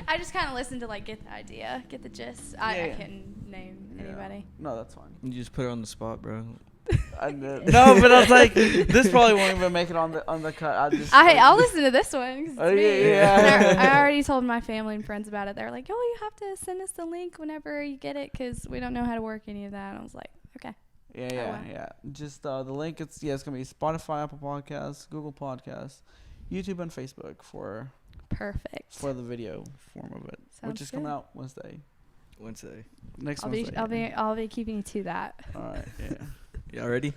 I just kind of listened to, like, get the idea, get the gist. I couldn't name anybody. No, that's fine. You just put her on the spot, bro. No, but I was like, this probably won't even make it on the cut. I'll listen to this one. 'Cause it's me. Yeah. I already told my family and friends about it. They're like, "Oh, you have to send us the link whenever you get it, because we don't know how to work any of that." And I was like, "Okay." Yeah. Just the link. It's gonna be Spotify, Apple Podcasts, Google Podcasts, YouTube, and Facebook for the video form of it, which is coming out Wednesday. Next Wednesday. I'll be keeping you to that. All right. Yeah. Y'all ready?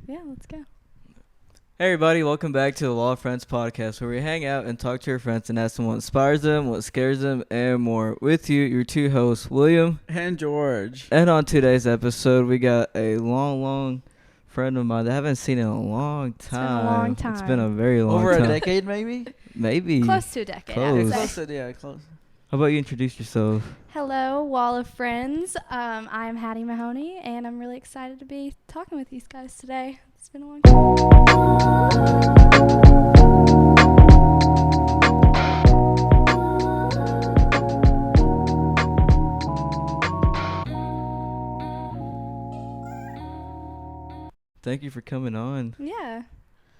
Yeah, let's go. Hey everybody, welcome back to the Law of Friends podcast, where we hang out and talk to your friends and ask them what inspires them, what scares them, and more. With you, your two hosts, William and George. And on today's episode, we got a long friend of mine that I haven't seen in a long time. It's been a long time. It's been a very long time. Over a decade, maybe? Maybe. Close to a decade. Close. How about you introduce yourself? Hello, Wall of Friends. I'm Hattie Mahoney, and I'm really excited to be talking with these guys today. It's been a long time. Thank you for coming on. Yeah.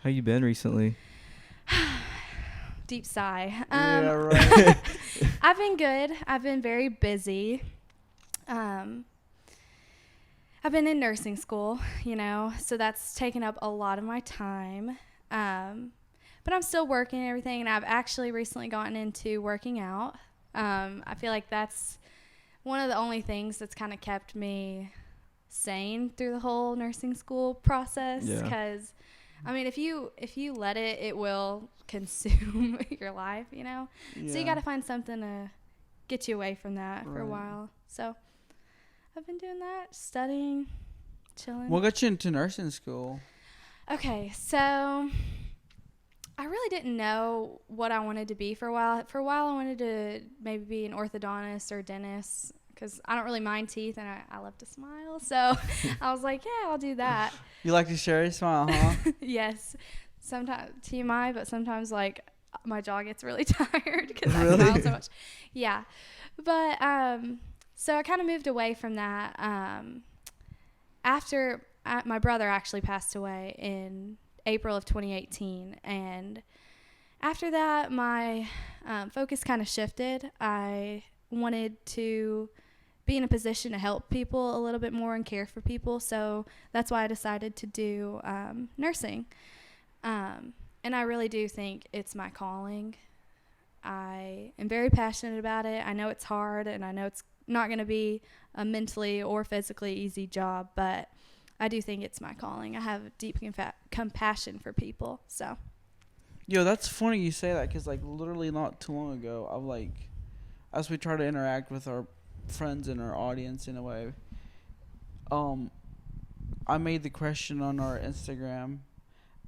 How you been recently? Deep sigh. Yeah, right. I've been good. I've been very busy. I've been in nursing school, so that's taken up a lot of my time. But I'm still working and everything, and I've actually recently gotten into working out. I feel like that's one of the only things that's kind of kept me sane through the whole nursing school process, because if you let it will consume your life, so you got to find something to get you away from that for a while. So I've been doing that, studying, chilling. What got you into nursing school? Okay, so I really didn't know what I wanted to be for a while. For a while I wanted to maybe be an orthodontist or dentist, because I don't really mind teeth, and I love to smile. So I was like, yeah, I'll do that. You like to share your smile, huh? Yes. Sometimes TMI, but sometimes, like, my jaw gets really tired because I smile so much. Yeah. But so I kind of moved away from that after my brother actually passed away in April of 2018. And after that, my focus kind of shifted. I wanted to be in a position to help people a little bit more and care for people. So that's why I decided to do nursing. And I really do think it's my calling. I am very passionate about it. I know it's hard, and I know it's not going to be a mentally or physically easy job, but I do think it's my calling. I have a deep compassion for people. So, yo, that's funny you say that, because, like, literally not too long ago, as we try to interact with our friends and our audience in a way, I made the question on our Instagram,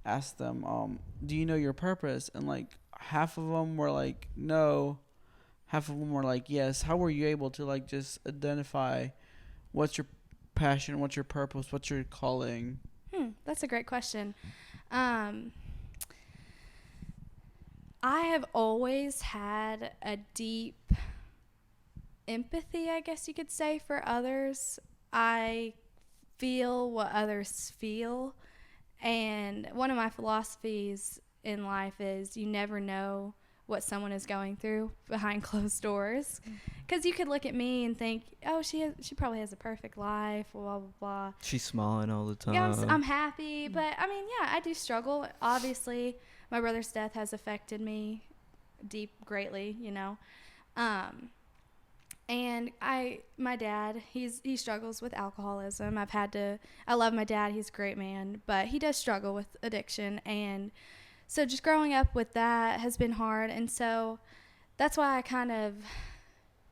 asked them, do you know your purpose? And, like, half of them were like, no. Half of them were like, yes. How were you able to, like, just identify what's your passion, what's your purpose, what's your calling? That's a great question. I have always had a deep empathy, I guess you could say, for others. I feel what others feel. And one of my philosophies in life is you never know what someone is going through behind closed doors. Because you could look at me and think, oh, she probably has a perfect life, blah, blah, blah. She's smiling all the time. Yeah, I'm happy. But, I do struggle. Obviously, my brother's death has affected me greatly, And my dad, he struggles with alcoholism. I love my dad. He's a great man, but he does struggle with addiction. And so just growing up with that has been hard. And so that's why I kind of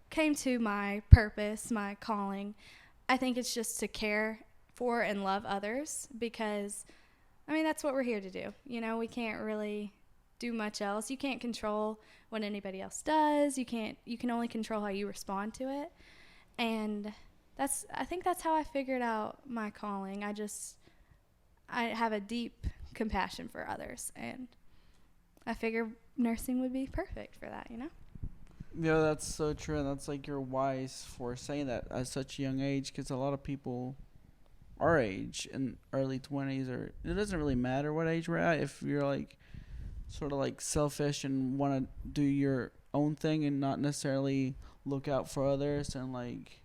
came to my purpose, my calling. I think it's just to care for and love others, because, that's what we're here to do. We can't really do much else. You can't control what anybody else does. You can only control how you respond to it. And I think that's how I figured out my calling. I have a deep compassion for others, and I figure nursing would be perfect for that, Yeah, that's so true, and that's like you're wise for saying that at such a young age, because a lot of people our age in early 20s, or it doesn't really matter what age we're at, if you're like sort of like selfish and want to do your own thing and not necessarily look out for others, and like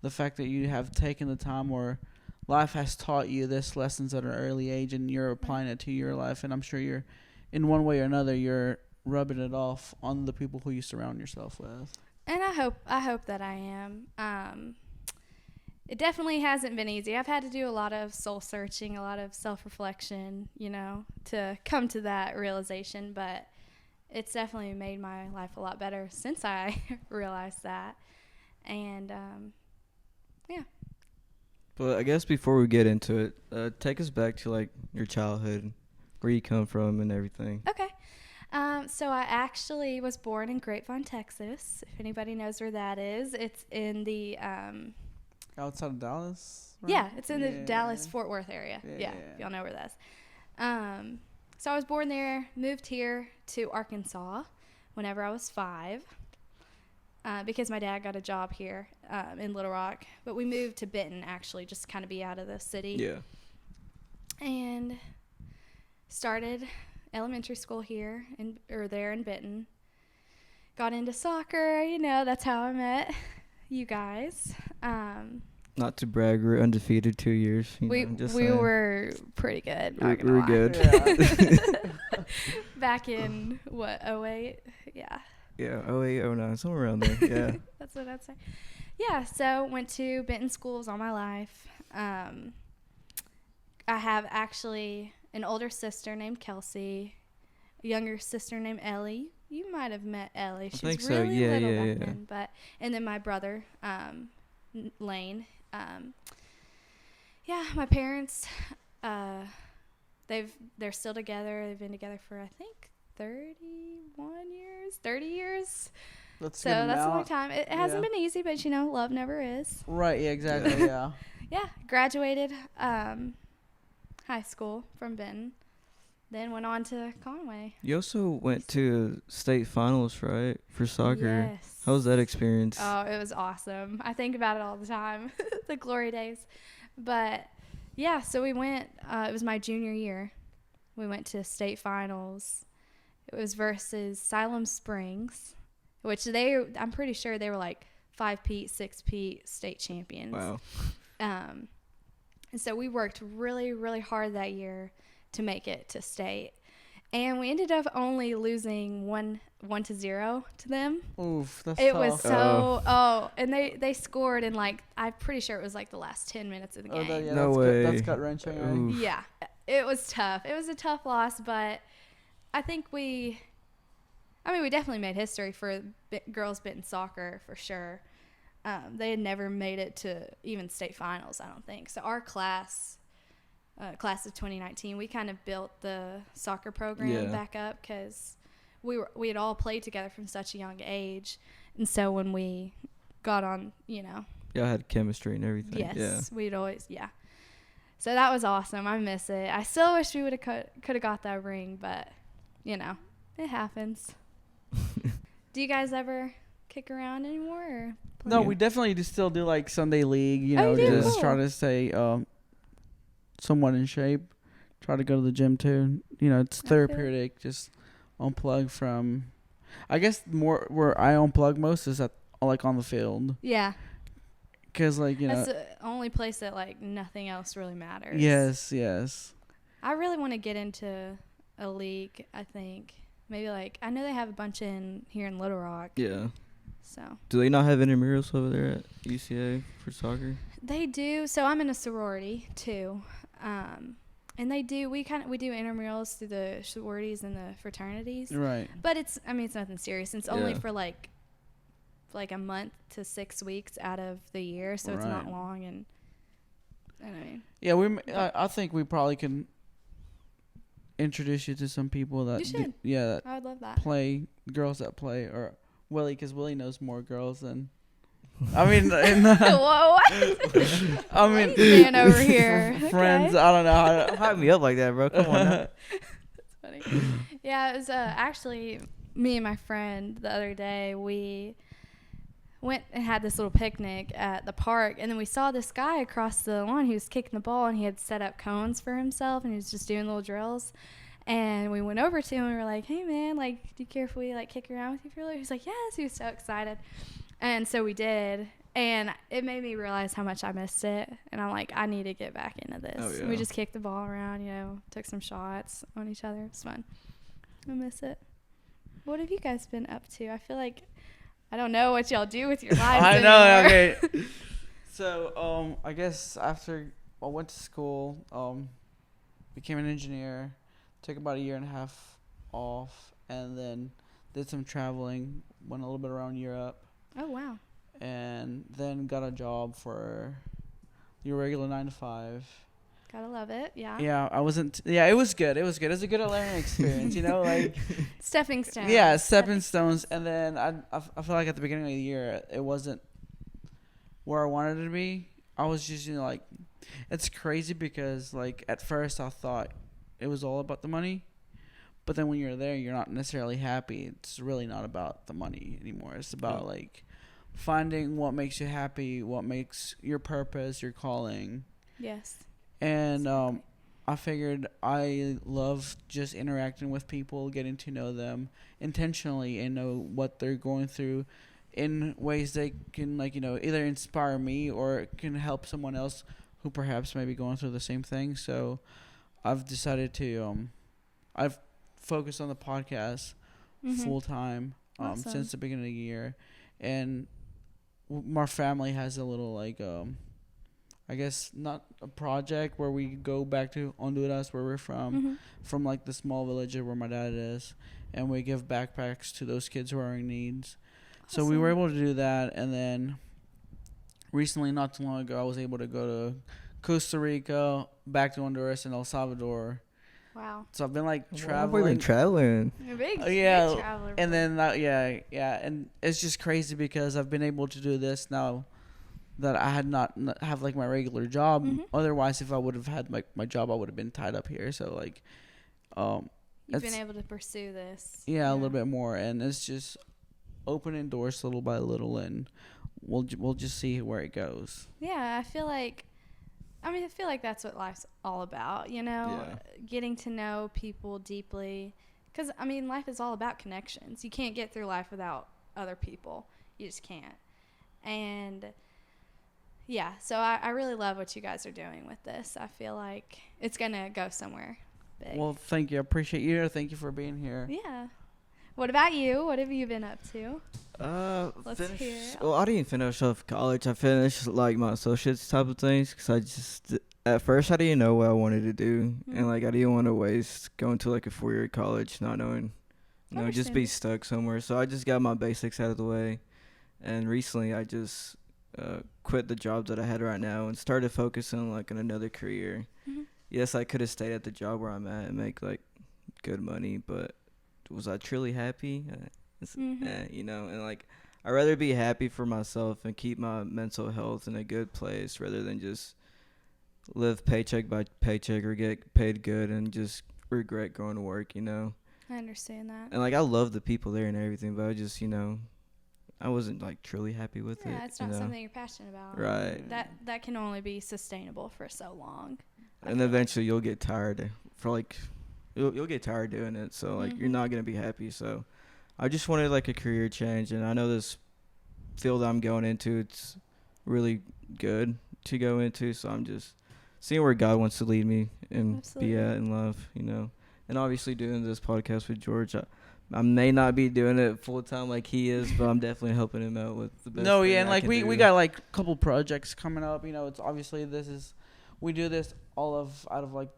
the fact that you have taken the time, or life has taught you this lessons at an early age and you're applying it to your life, and I'm sure you're in one way or another you're rubbing it off on the people who you surround yourself with. And I hope that I am. It definitely hasn't been easy. I've had to do a lot of soul searching, a lot of self-reflection, to come to that realization, but it's definitely made my life a lot better since I realized that. And yeah. But I guess before we get into it, take us back to like your childhood, where you come from and everything. Okay. So I actually was born in Grapevine, Texas. If anybody knows where that is, it's in the Outside of Dallas, right? Yeah, it's in the Dallas-Fort Worth area. Yeah, if y'all know where that is. So I was born there, moved here to Arkansas whenever I was 5, because my dad got a job here in Little Rock. But we moved to Benton, actually, just to kind of be out of the city. Yeah. And started elementary school here there in Benton. Got into soccer, that's how I met you guys. Not to brag, we're undefeated 2 years. We were pretty good. We were good. Yeah. Back in what, 08? Yeah. Yeah, 08, 09, somewhere around there. Yeah. That's what I'd say. Yeah, so went to Benton schools all my life. I have actually an older sister named Kelsey, a younger sister named Ellie. You might have met Ellie. She's think really so. Yeah, little yeah, back yeah. then. And then my brother, Lane. Yeah, my parents, they're still together. They've been together for, I think, 30 years. That's a long time. It hasn't been easy, but love never is. Right, yeah, exactly, yeah. Yeah, graduated high school from Benton, then went on to Conway. You also went to state finals, right, for soccer? Yes. How was that experience? Oh, it was awesome. I think about it all the time, the glory days. But, yeah, so we went, it was my junior year. We went to state finals. It was versus Siloam Springs, which I'm pretty sure they were like 5-peat, 6-peat state champions. Wow. And so we worked really, really hard that year to make it to state. And we ended up only losing 1-0 to them. Oof, that's It tough. was so, and they scored in I'm pretty sure it was like the last 10 minutes of the game. No way. That's gut-wrenching, right? Yeah, it was tough. It was a tough loss, but I think we definitely made history for girls Benton soccer for sure. They had never made it to even state finals, I don't think. So our class of 2019, we kind of built the soccer program back up because we had all played together from such a young age. And so when we got on, Y'all had chemistry and everything. Yes, we'd always, So that was awesome. I miss it. I still wish we would have could have got that ring, but, it happens. Do you guys ever kick around anymore? Or No, we definitely still do like Sunday league, Cool. try to stay somewhat in shape. Try to go to the gym too. It's therapeutic. Just unplug from. I guess more where I unplug most is at on the field. Yeah. Because that's the only place that nothing else really matters. Yes. I really want to get into a league. I think maybe I know they have a bunch here in Little Rock. Yeah. So. Do they not have intramurals over there at UCA for soccer? They do. So I'm in a sorority too, and they do. We do intramurals through the sororities and the fraternities. Right. But it's nothing serious. It's only for like a month to 6 weeks out of the year, so it's not long. And I mean. Yeah, I think we probably can introduce you to some people that you should. that I would love that. girls that play, or Willie, because Willie knows more girls than. I mean, whoa! I mean, man over here. Friends. Okay. I don't know how to Hype me up like that, bro. Come on. Now. That's funny. Yeah, it was actually me and my friend the other day, we went and had this little picnic at the park, and then we saw this guy across the lawn. He was kicking the ball, and he had set up cones for himself, and he was just doing little drills. And we went over to him, and we were like, hey, man, like, do you care if we, like, kick around with you for a little? He was like, yes. He was so excited. And so we did, and it made me realize how much I missed it. And I'm like, I need to get back into this. Oh, yeah. And we just kicked the ball around, took some shots on each other. It was fun. I miss it. What have you guys been up to? I feel like I don't know what y'all do with your lives I anymore. know. Okay. So I guess after I went to school, became an engineer, took about a year and a half off, and then did some traveling. Went a little bit around Europe. Oh, wow. And then got a job for your regular 9 to 5. Gotta love it. Yeah. Yeah, I wasn't. Yeah, it was good. It was good. It was a good learning experience. Like stepping stones. Yeah, stepping stones. And then I feel like at the beginning of the year, it wasn't where I wanted it to be. I was just like, it's crazy because like at first I thought it was all about the money, but then when you're there, you're not necessarily happy. It's really not about the money anymore. It's about like finding what makes you happy, what makes your purpose, your calling. Yes. And I figured I love just interacting with people, getting to know them intentionally and know what they're going through in ways that can either inspire me or can help someone else who perhaps may be going through the same thing. So I've decided to I've focused on the podcast full time Awesome. since the beginning of the year, and my family has a little I guess not a project where we go back to Honduras where we're from like the small village where my dad is, and we give backpacks to those kids who are in needs. Awesome. So we were able to do that, and then recently, not too long ago, I was able to go to Costa Rica, back to Honduras and El Salvador. Wow. So I've been like We've traveling. been traveling. You're a big, Yeah, big traveler. and then and it's just crazy because I've been able to do this now that I had not have like my regular job. Otherwise, if I would have had my job, I would have been tied up here. So like, you've been able to pursue this. Yeah, a little bit more, and it's just opening doors little by little, and we'll just see where it goes. Yeah, I feel like that's what life's all about, getting to know people deeply. Because, life is all about connections. You can't get through life without other people. You just can't. And, yeah, so I really love what you guys are doing with this. I feel like it's going to go somewhere big. Well, thank you. I appreciate you. Thank you for being here. Yeah. What about you? What have you been up to? Let's hear it. Well, I didn't finish off college. I finished like my associates type of things because at first I didn't know what I wanted to do, and like I didn't want to waste going to like a 4-year college not knowing, just be stuck somewhere. So I just got my basics out of the way, and recently I just quit the job that I had right now and started focusing like on another career. Yes, I could have stayed at the job where I'm at and make like good money, but was I truly happy? And like I'd rather be happy for myself and keep my mental health in a good place rather than just live paycheck by paycheck or get paid good and just regret going to work, I understand that. And like I love the people there and everything, but I just, I wasn't like truly happy with it. Yeah, it's not something you're passionate about. Right. That can only be sustainable for so long. And eventually you'll get tired you'll get tired doing it, so like you're not gonna be happy. So I just wanted like a career change, and I know this field I'm going into, it's really good to go into, so I'm just seeing where God wants to lead me and be at in love, and obviously doing this podcast with George. I may not be doing it full time like he is, but I'm definitely helping him out with the best. No, yeah, and I like can we do. got like a couple projects coming up. It's obviously we do this out of like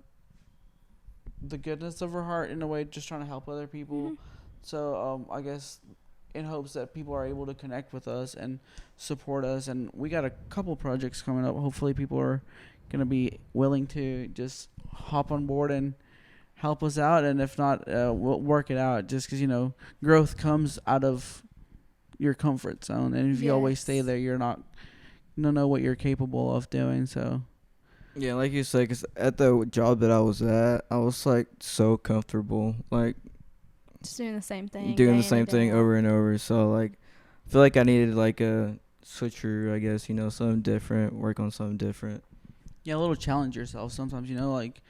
the goodness of our heart in a way, just trying to help other people. So I guess in hopes that people are able to connect with us and support us, and we got a couple projects coming up. Hopefully people are gonna be willing to just hop on board and help us out, and if not, we'll work it out, just because growth comes out of your comfort zone, and if you always stay there, you don't know what you're capable of doing. So yeah, like you said, 'cause at the job that I was at, I was like so comfortable. Like Just doing the same thing. Doing day the in same and day thing out. over and over. So like, I feel like I needed like a switcher, I guess, you know, something different, work on something different. Yeah, a little challenge yourself sometimes, you know, like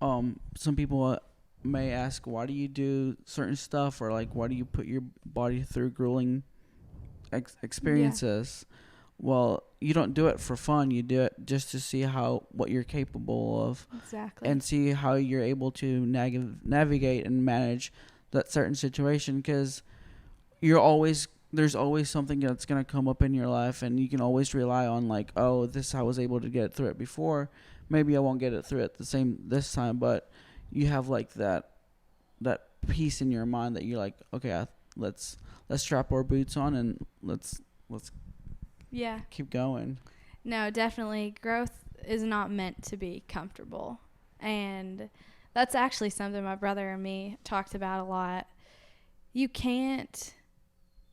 some people may ask, why do you do certain stuff, or like why do you put your body through grueling experiences? Well, you don't do it for fun. You do it just to see what you're capable of, Exactly. and see how you're able to navigate and manage that certain situation, because there's always something that's going to come up in your life, and you can always rely on, like, oh, I was able to get through it before, maybe I won't get it through it this time, but you have like that peace in your mind that you're like, okay, let's strap our boots on and let's Yeah. keep going. No, definitely. Growth is not meant to be comfortable. And that's actually something my brother and me talked about a lot. You can't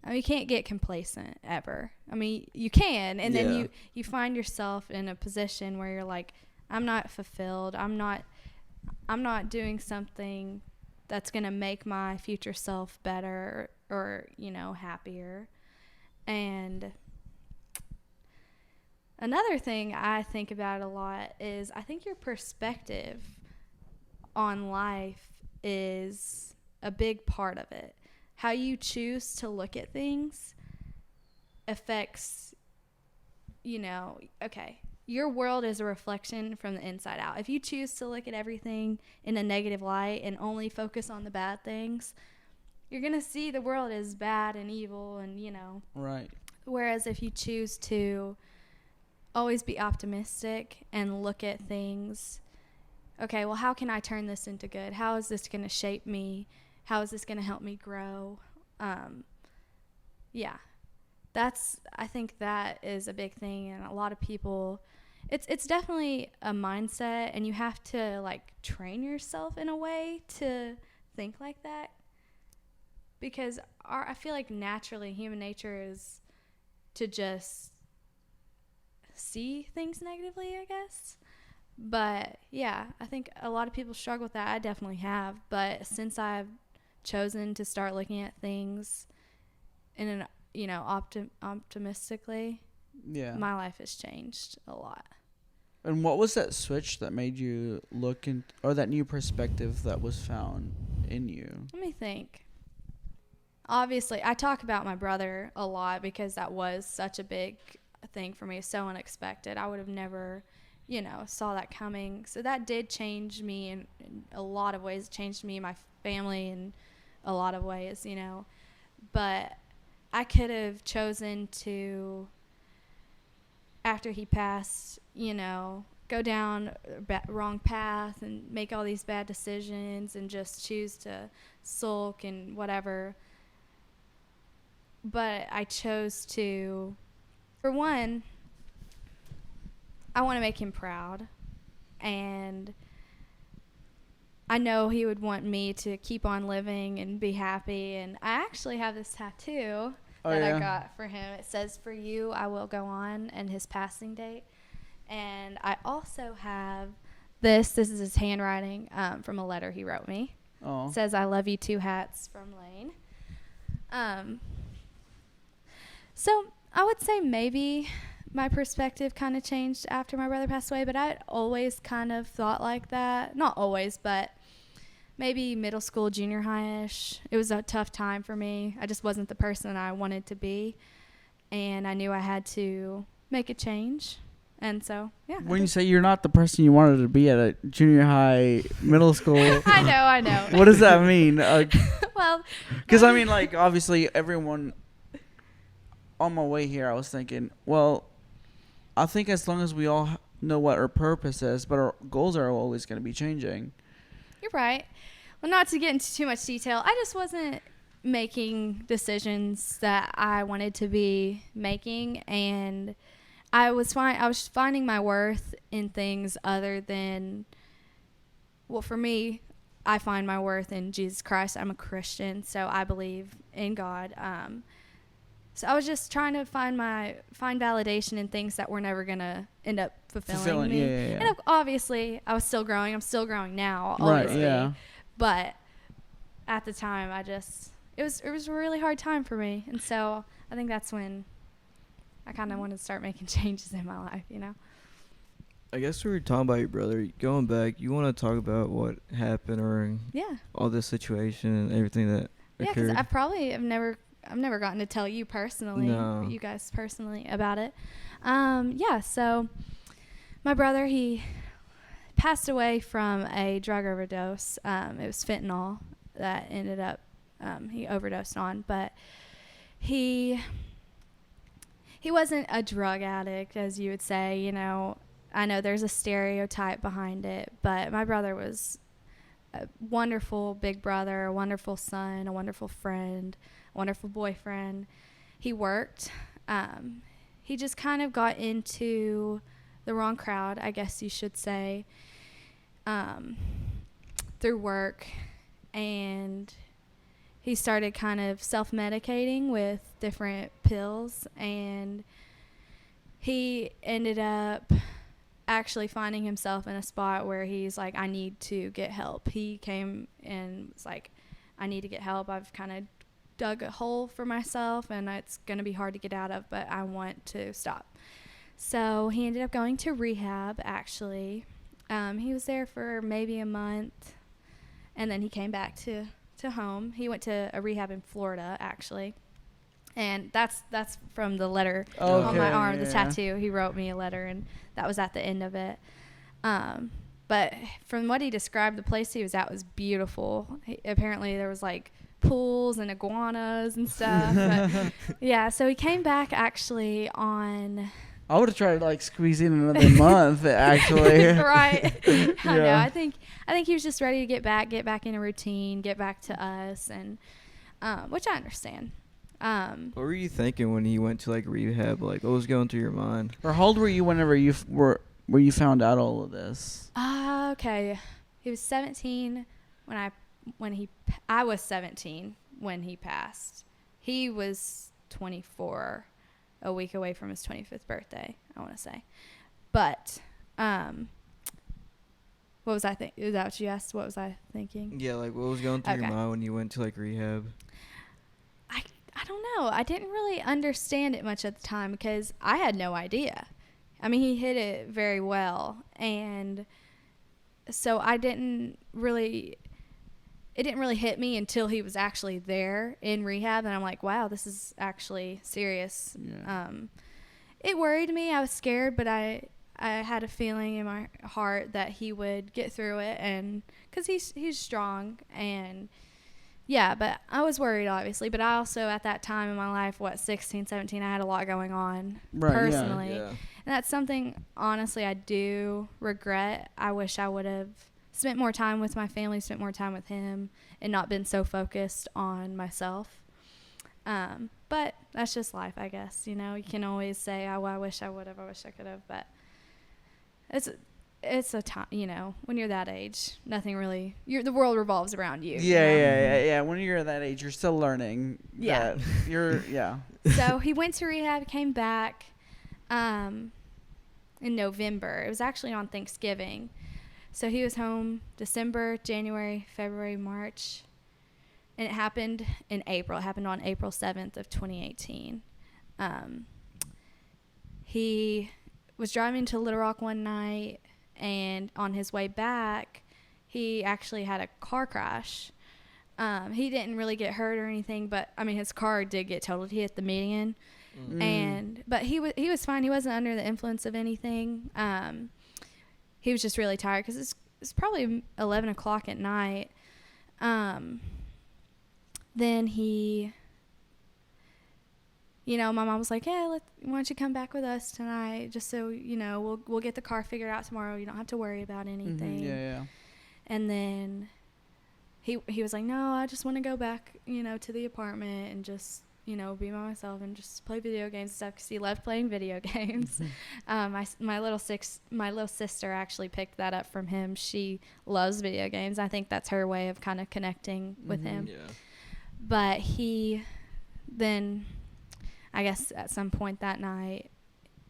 get complacent ever. I mean, you can, and then you find yourself in a position where you're like, I'm not fulfilled. I'm not doing something that's going to make my future self better or, you know, happier. And another thing I think about a lot is I think your perspective on life is a big part of it. How you choose to look at things affects, you know, okay, your world is a reflection from the inside out. If you choose to look at everything in a negative light and only focus on the bad things, you're going to see the world as bad and evil and, you know. Right. Whereas if you choose to always be optimistic and look at things, okay, well, how can I turn this into good? How is this going to shape me? How is this going to help me grow? Yeah. I think that is a big thing, and a lot of people, it's definitely a mindset, and you have to like train yourself in a way to think like that, because I feel like naturally human nature is to just see things negatively, I guess. But yeah, I think a lot of people struggle with that. I definitely have, but since I've chosen to start looking at things in an, you know, optimistically, Yeah. my life has changed a lot. And what was that switch that made you look in, or that new perspective that was found in you? Let me think. Obviously, I talk about my brother a lot because that was such a big thing for me, so unexpected. I would have never, you know, saw that coming. So that did change me in a lot of ways. It changed me and my family in a lot of ways, you know. But I could have chosen to, after he passed, you know, go down a wrong path and make all these bad decisions and just choose to sulk and whatever. But I chose to, for one, I want to make him proud. And I know he would want me to keep on living and be happy. And I actually have this tattoo I got for him. It says, "For you, I will go on," and his passing date. And I also have this is his handwriting from a letter he wrote me. Oh. It says, "I love you, 2 hats from Lane." So I would say maybe my perspective kind of changed after my brother passed away, but I always kind of thought like that. Not always, but maybe middle school, junior high-ish. It was a tough time for me. I just wasn't the person I wanted to be, and I knew I had to make a change. And so, yeah. When you say you're not the person you wanted to be at a junior high, middle school. I know. What does that mean? Well, because I mean, like, obviously everyone, on my way here, I was thinking, well, I think as long as we all know what our purpose is, but our goals are always going to be changing. You're right. Well, not to get into too much detail, I just wasn't making decisions that I wanted to be making, and I was finding my worth in things other than, well, for me, I find my worth in Jesus Christ. I'm a Christian, so I believe in God. So I was just trying to find validation in things that were never gonna end up fulfilling me. Yeah. And obviously, I was still growing. I'm still growing now, Right. obviously. Yeah. But at the time, it was a really hard time for me. And so I think that's when I kind of wanted to start making changes in my life, you know? I guess we were talking about your brother. Going back, you want to talk about what happened or Yeah. all this situation and everything that Yeah, because occurred? I probably have never gotten to tell you personally, No. you guys personally about it. Yeah, so my brother, he passed away from a drug overdose. It was fentanyl that ended up he overdosed on, but he wasn't a drug addict, as you would say. You know, I know there's a stereotype behind it, but my brother was a wonderful big brother, a wonderful son, a wonderful friend, a wonderful boyfriend. He worked. He just kind of got into the wrong crowd, I guess you should say, through work, and he started kind of self-medicating with different pills, and he ended up actually finding himself in a spot where he's like, I need to get help. He came and was like, I need to get help. I've kind of dug a hole for myself, and it's going to be hard to get out of, but I want to stop. So he ended up going to rehab, actually. He was there for maybe a month, and then he came back to home. He went to a rehab in Florida, actually. And that's from the letter on my arm, the tattoo. He wrote me a letter, and that was at the end of it. But from what he described, the place he was at was beautiful. Apparently there was like pools and iguanas and stuff. But yeah, so he came back actually on... I would have tried to like squeeze in another month, actually. Right. I know. Yeah. I think he was just ready to get back in a routine, get back to us, and which I understand. What were you thinking when you went to like rehab? Like, what was going through your mind? Or how old were you whenever you where you found out all of this? Okay. He was 17 I was 17 when he passed. He was 24, a week away from his 25th birthday, I want to say. But what was I thinking? Is that what you asked? What was I thinking? Yeah, like what was going through your Okay. mind when you went to like rehab? I don't know. I didn't really understand it much at the time because I had no idea. I mean, he hit it very well, and so it didn't really hit me until he was actually there in rehab, and I'm like, wow, this is actually serious. Yeah. It worried me. I was scared, but I had a feeling in my heart that he would get through it, and because he's strong. And yeah, but I was worried, obviously. But I also, at that time in my life, 16, 17, I had a lot going on personally. Yeah. And that's something, honestly, I do regret. I wish I would have spent more time with my family, spent more time with him, and not been so focused on myself. But that's just life, I guess. You know, you can always say, oh, well, I wish I would have, I wish I could have. But it's a time, you know, when you're that age, nothing really, the world revolves around you. Yeah. When you're that age, you're still learning. Yeah. Yeah. So he went to rehab, came back in November. It was actually on Thanksgiving. So he was home December, January, February, March. And it happened in April. It happened on April 7th of 2018. He was driving to Little Rock one night, and on his way back, he actually had a car crash. He didn't really get hurt or anything, but, I mean, his car did get totaled. He hit the median. But he was fine. He wasn't under the influence of anything. He was just really tired because it's probably 11 o'clock at night. Then he, you know, my mom was like, yeah, why don't you come back with us tonight, just so, you know, we'll get the car figured out tomorrow. You don't have to worry about anything. Yeah. And then he was like, no, I just want to go back, you know, to the apartment and just, you know, be by myself and just play video games and stuff, because he loved playing video games. My little sister actually picked that up from him. She loves video games. I think that's her way of kind of connecting with him. Yeah. But he then, I guess at some point that night,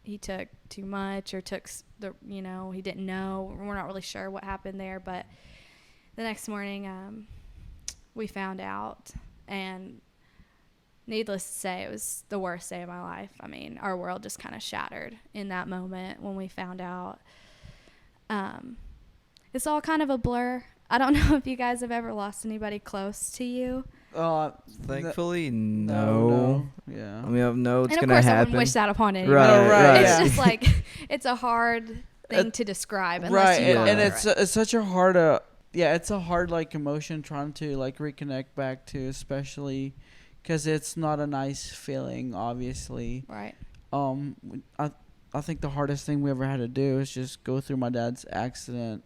he took too much, or took he didn't know. We're not really sure what happened there. But the next morning, we found out, and needless to say, it was the worst day of my life. I mean, our world just kind of shattered in that moment when we found out. It's all kind of a blur. I don't know if you guys have ever lost anybody close to you. Thankfully, no. Yeah. I mean, I know it's And of gonna course, I happen. wouldn't wish that upon anyone. Right. It's Yeah. just like, it's a hard thing to describe unless Right, you've gone and through it. it's such a hard it's a hard like emotion trying to like reconnect back to, especially because it's not a nice feeling, obviously. Right. I think the hardest thing we ever had to do is just go through my dad's accident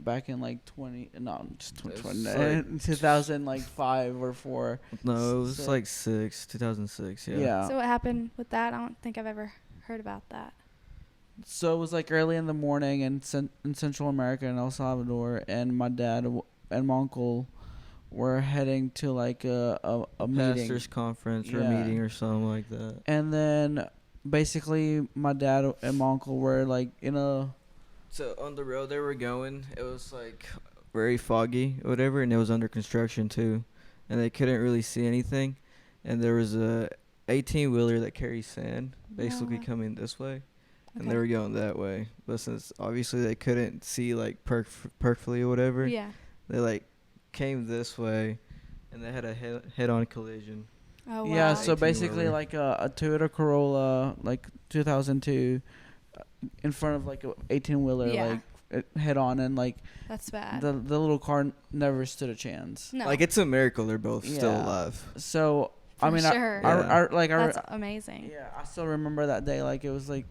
back in like 2005 or 4. No, it was So- like 2006. Yeah. So what happened with that? I don't think I've ever heard about that. So it was like early in the morning in Central America in El Salvador, and my dad and my uncle were heading to like a meeting. Pastor's conference or a Yeah. meeting or something like that. And then basically my dad and my uncle were like in a... So on the road they were going, it was like very foggy or whatever, and it was under construction too, and they couldn't really see anything. And there was a 18-wheeler that carries sand, basically coming this way, and they were going that way. But since obviously they couldn't see like perfectly or whatever, Yeah. they like came this way, and they had a head-on collision. Oh, wow. Yeah, so 18-wheeler. basically like a Toyota Corolla like 2002 in front of like a 18-wheeler Yeah. like head on, and like That's bad. the little car never stood a chance. No. Like it's a miracle they're both still Yeah. alive. So I For mean sure. That's amazing. yeah, I still remember that day. Like it was like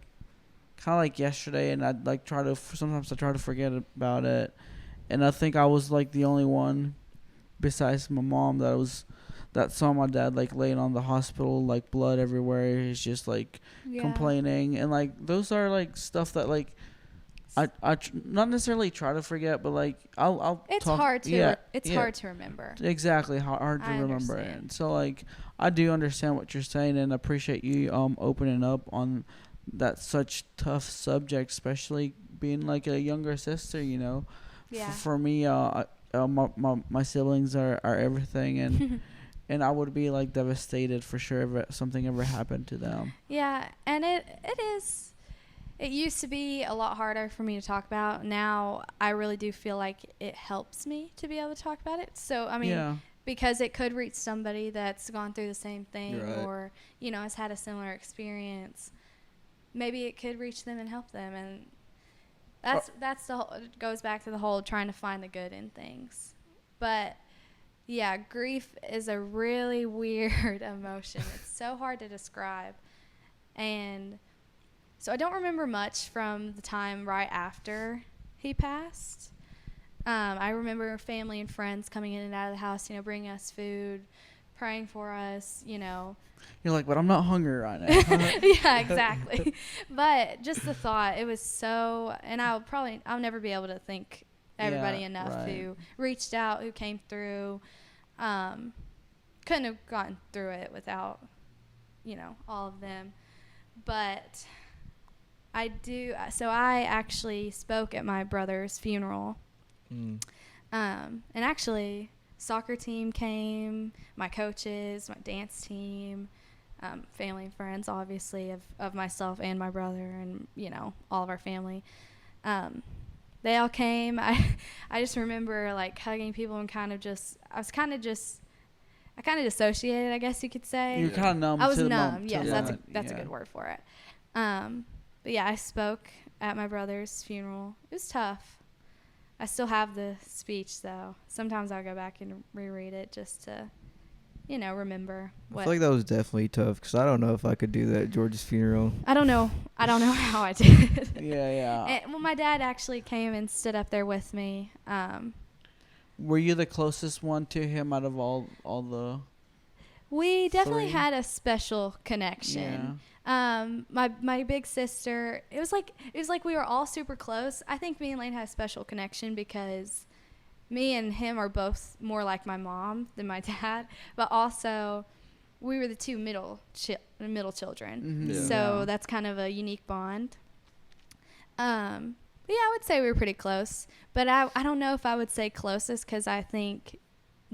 kind of like yesterday, and I'd like try to sometimes I try to forget about it, and I think I was like the only one besides my mom that saw my dad like laying on the hospital, like blood everywhere. He's just like complaining, and like those are like stuff that like I not necessarily try to forget, but like I'll It's talk, hard to yeah, it's yeah. hard to remember. Exactly, hard to I remember it. understand. So like I do understand what you're saying, and appreciate you opening up on that such tough subject, especially being like a younger sister, you know. Yeah. For me, my siblings are everything, and and I would be like devastated for sure if something ever happened to them. Yeah, and it used to be a lot harder for me to talk about. Now I really do feel like it helps me to be able to talk about it. So I mean, Yeah. because it could reach somebody that's gone through the same thing, Right. or has had a similar experience. Maybe it could reach them and help them, and that's the whole, it goes back to the whole trying to find the good in things. But yeah, grief is a really weird emotion. It's so hard to describe. And so I don't remember much from the time right after he passed. I remember family and friends coming in and out of the house, bringing us food, praying for us, You're like, but I'm not hungry right now. Yeah, exactly. But just the thought, it was so, and I'll never be able to thank everybody Yeah, enough right. who reached out, who came through. Couldn't have gotten through it without, all of them. But so I actually spoke at my brother's funeral. And actually, soccer team came, my coaches, my dance team, family and friends, obviously, of myself and my brother and, all of our family. They all came. I just remember, like, hugging people and I kind of dissociated, I guess you could say. You're kind of numb. I was to the numb. moment, Yes, to that's a good word for it. But yeah, I spoke at my brother's funeral. It was tough. I still have the speech, though. Sometimes I'll go back and reread it just to, remember what. I feel like that was definitely tough because I don't know if I could do that at George's funeral. I don't know how I did. Yeah. And, well, my dad actually came and stood up there with me. Were you the closest one to him out of all the? We definitely 3? had a special connection. My big sister, it was like we were all super close. I think me and Lane had a special connection because me and him are both more like my mom than my dad, but also we were the two middle children. Mm-hmm. Yeah. So that's kind of a unique bond. But yeah, I would say we were pretty close, but I don't know if I would say closest because I think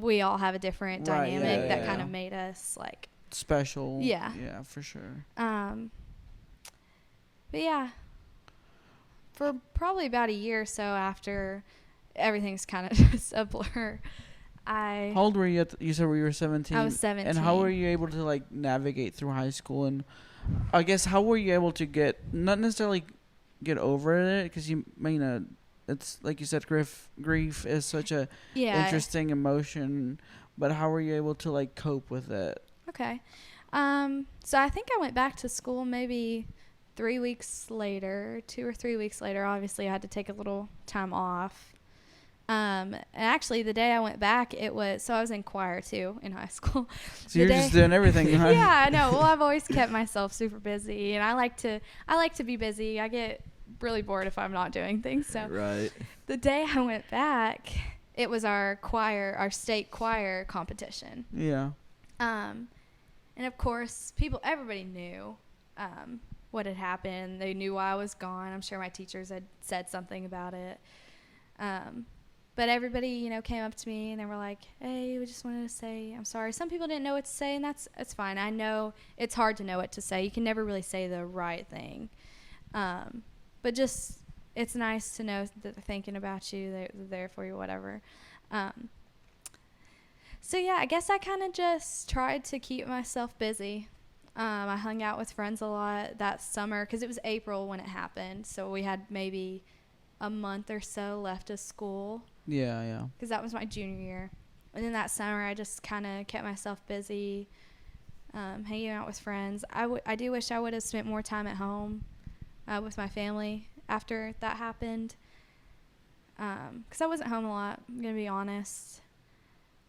we all have a different Right, dynamic yeah, that yeah, kind yeah. of made us like, Special. Yeah. Yeah, for sure. But yeah, for probably about a year or so after, everything's kind of just a blur. How old were you? You said you were 17. I was 17. And how were you able to like navigate through high school? And I guess how were you able to not necessarily get over it? Because it's like you said, grief is such a interesting emotion. But how were you able to like cope with it? Okay. So I think I went back to school maybe 3 weeks later, 2 or 3 weeks later. Obviously, I had to take a little time off. And actually, the day I went back, I was in choir too in high school. So you're just doing everything, huh? Yeah, I know. Well, I've always kept myself super busy, and I like to be busy. I get really bored if I'm not doing things. So Right. the day I went back, it was our state choir competition. Yeah. And of course, everybody knew what had happened. They knew why I was gone. I'm sure my teachers had said something about it. But everybody, came up to me and they were like, "Hey, we just wanted to say I'm sorry." Some people didn't know what to say, and that's fine. I know it's hard to know what to say. You can never really say the right thing. But just, it's nice to know that they're thinking about you, they're there for you, whatever. So yeah, I guess I kind of just tried to keep myself busy. I hung out with friends a lot that summer because it was April when it happened. So we had maybe a month or so left of school. Yeah, yeah. Because that was my junior year. And then that summer, I just kind of kept myself busy, hanging out with friends. I do wish I would have spent more time at home with my family after that happened. Because I wasn't home a lot, I'm going to be honest.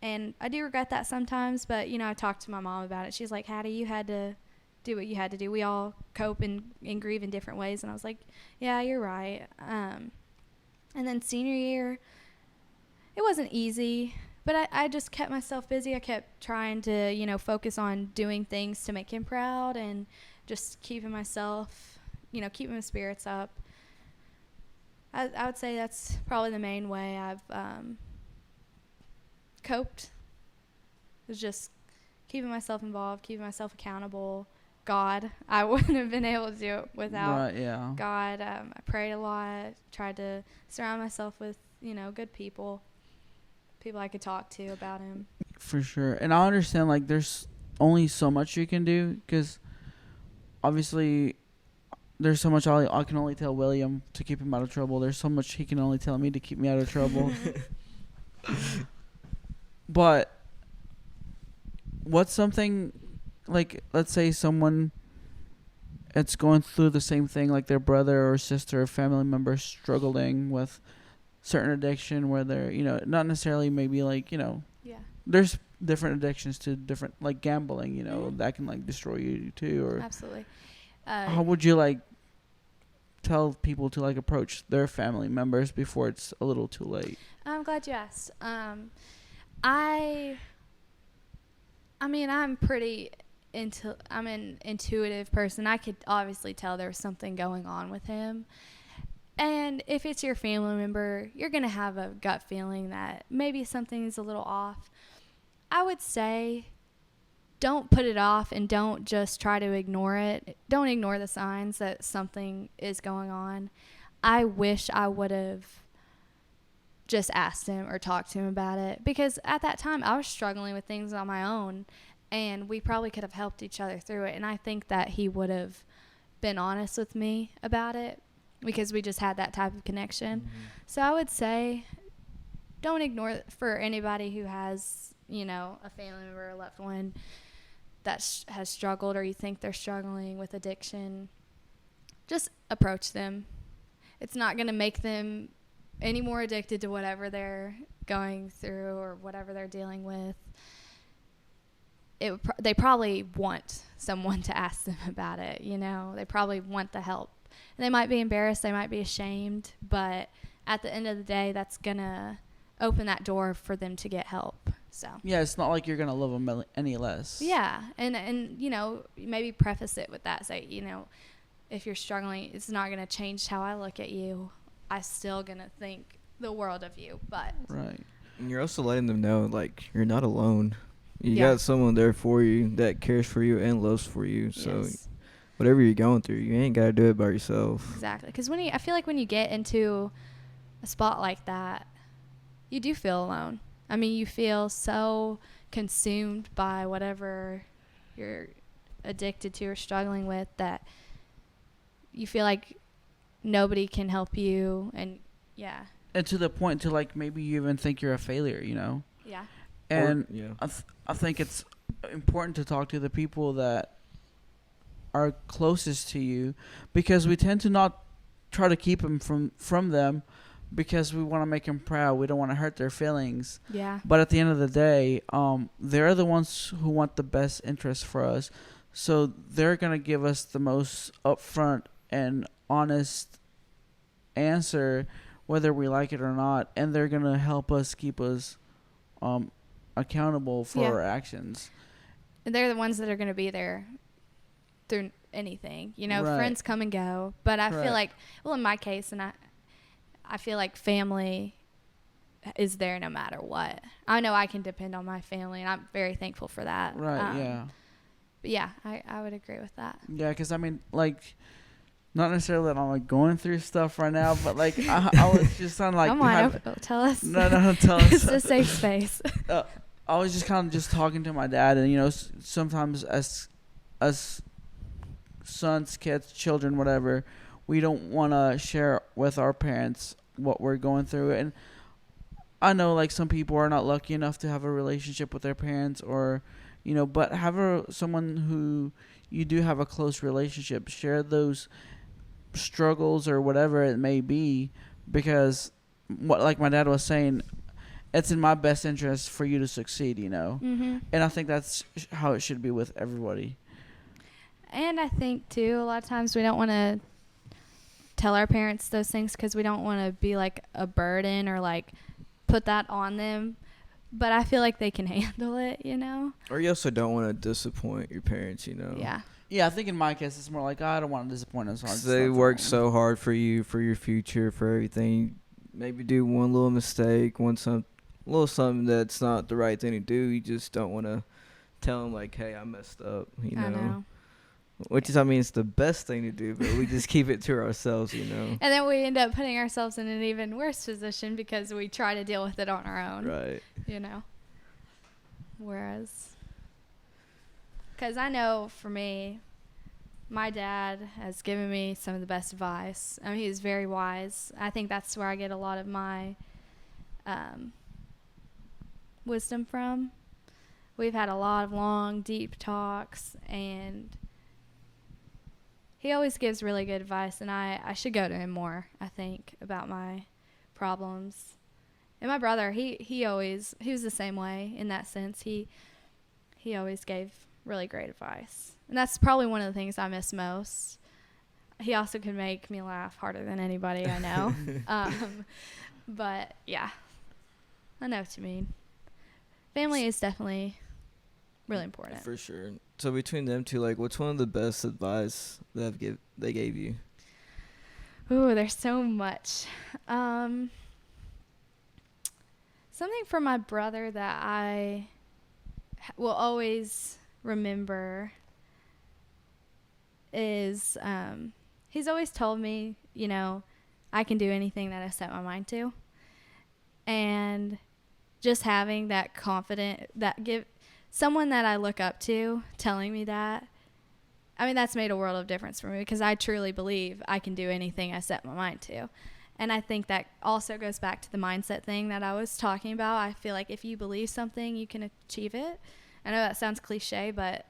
And I do regret that sometimes, but, I talked to my mom about it. She's like, "Hattie, you had to do what you had to do. We all cope and grieve in different ways." And I was like, "Yeah, you're right." And then senior year, it wasn't easy, but I just kept myself busy. I kept trying to, focus on doing things to make him proud and just keeping myself, keeping my spirits up. I would say that's probably the main way I've coped, is just keeping myself involved, keeping myself accountable. God, I wouldn't have been able to do it without God. I prayed a lot, tried to surround myself with, good people I could talk to about him. For sure. And I understand, like, there's only so much you can do, because obviously there's so much I can only tell William to keep him out of trouble. There's so much he can only tell me to keep me out of trouble. But what's something, like, let's say someone that's going through the same thing, like their brother or sister or family member struggling with certain addiction, where they're, not necessarily maybe like, Yeah. there's different addictions to different, like gambling, that can like destroy you too. Or Absolutely. how would you like tell people to like approach their family members before it's a little too late? I'm glad you asked. I'm an intuitive person. I could obviously tell there was something going on with him. And if it's your family member, you're going to have a gut feeling that maybe something's a little off. I would say don't put it off and don't just try to ignore it. Don't ignore the signs that something is going on. I wish I would have just asked him or talked to him about it, because at that time I was struggling with things on my own, and we probably could have helped each other through it. And I think that he would have been honest with me about it, because we just had that type of connection. Mm-hmm. So I would say don't ignore it. For anybody who has, a family member or loved one that has struggled, or you think they're struggling with addiction, just approach them. It's not going to make them any more addicted to whatever they're going through or whatever they're dealing with. They probably want someone to ask them about it, They probably want the help. And they might be embarrassed, they might be ashamed, but at the end of the day, that's going to open that door for them to get help. So yeah, it's not like you're going to love them any less. Yeah, and maybe preface it with that. Say, if you're struggling, it's not going to change how I look at you. I'm still going to think the world of you. But right. And you're also letting them know, like, you're not alone. You Yeah. got someone there for you that cares for you and loves for you. So Yes. whatever you're going through, you ain't got to do it by yourself. Exactly. Because I feel like when you get into a spot like that, you do feel alone. I mean, you feel so consumed by whatever you're addicted to or struggling with that you feel like nobody can help you. And yeah. And to the point to like maybe you even think you're a failure, Yeah. And yeah. I think it's important to talk to the people that are closest to you, because we tend to not try to keep them from them because we want to make them proud. We don't want to hurt their feelings. Yeah. But at the end of the day, they're the ones who want the best interest for us. So they're going to give us the most upfront and honest answer, whether we like it or not. And they're going to help us keep us accountable for Yeah. our actions. And they're the ones that are going to be there through anything. Right. Friends come and go. But I Correct. feel like, well, in my case, and I feel like family is there no matter what. I know I can depend on my family, and I'm very thankful for that. Right, yeah. But yeah, I would agree with that. Yeah, because I mean, like, not necessarily that I'm like going through stuff right now, but like I was just kind of like, Come on, tell us. no, tell us. It's a safe space. I was just kind of just talking to my dad, and sometimes as sons, kids, children, whatever, we don't want to share with our parents what we're going through. And I know like some people are not lucky enough to have a relationship with their parents, or but have someone who you do have a close relationship, share those struggles or whatever it may be, because what, like my dad was saying, it's in my best interest for you to succeed, Mm-hmm. And I think that's how it should be with everybody. And I think too, a lot of times we don't want to tell our parents those things because we don't want to be like a burden or like put that on them. But I feel like they can handle it, Or you also don't want to disappoint your parents, Yeah. Yeah, I think in my case it's more like, I don't want to disappoint them, so I'll 'Cause just they let work them. so hard for you, for your future, for everything. Maybe do one little mistake, little something that's not the right thing to do. You just don't want to tell them like, hey, I messed up, I know. Which is, I mean, it's the best thing to do, but we just keep it to ourselves, And then we end up putting ourselves in an even worse position because we try to deal with it on our own. Right. Whereas, because I know for me, my dad has given me some of the best advice. I mean, he's very wise. I think that's where I get a lot of my wisdom from. We've had a lot of long, deep talks, and he always gives really good advice, and I should go to him more, I think, about my problems. And my brother, he was the same way in that sense. He always gave really great advice. And that's probably one of the things I miss most. He also could make me laugh harder than anybody I know. But yeah, I know what you mean. Family is definitely really important. For sure. So between them two, like, what's one of the best advice they gave you? Ooh, there's so much. Something from my brother that I will always remember is he's always told me, I can do anything that I set my mind to. And just having that someone that I look up to telling me that, I mean, that's made a world of difference for me because I truly believe I can do anything I set my mind to. And I think that also goes back to the mindset thing that I was talking about. I feel like if you believe something, you can achieve it. I know that sounds cliche, but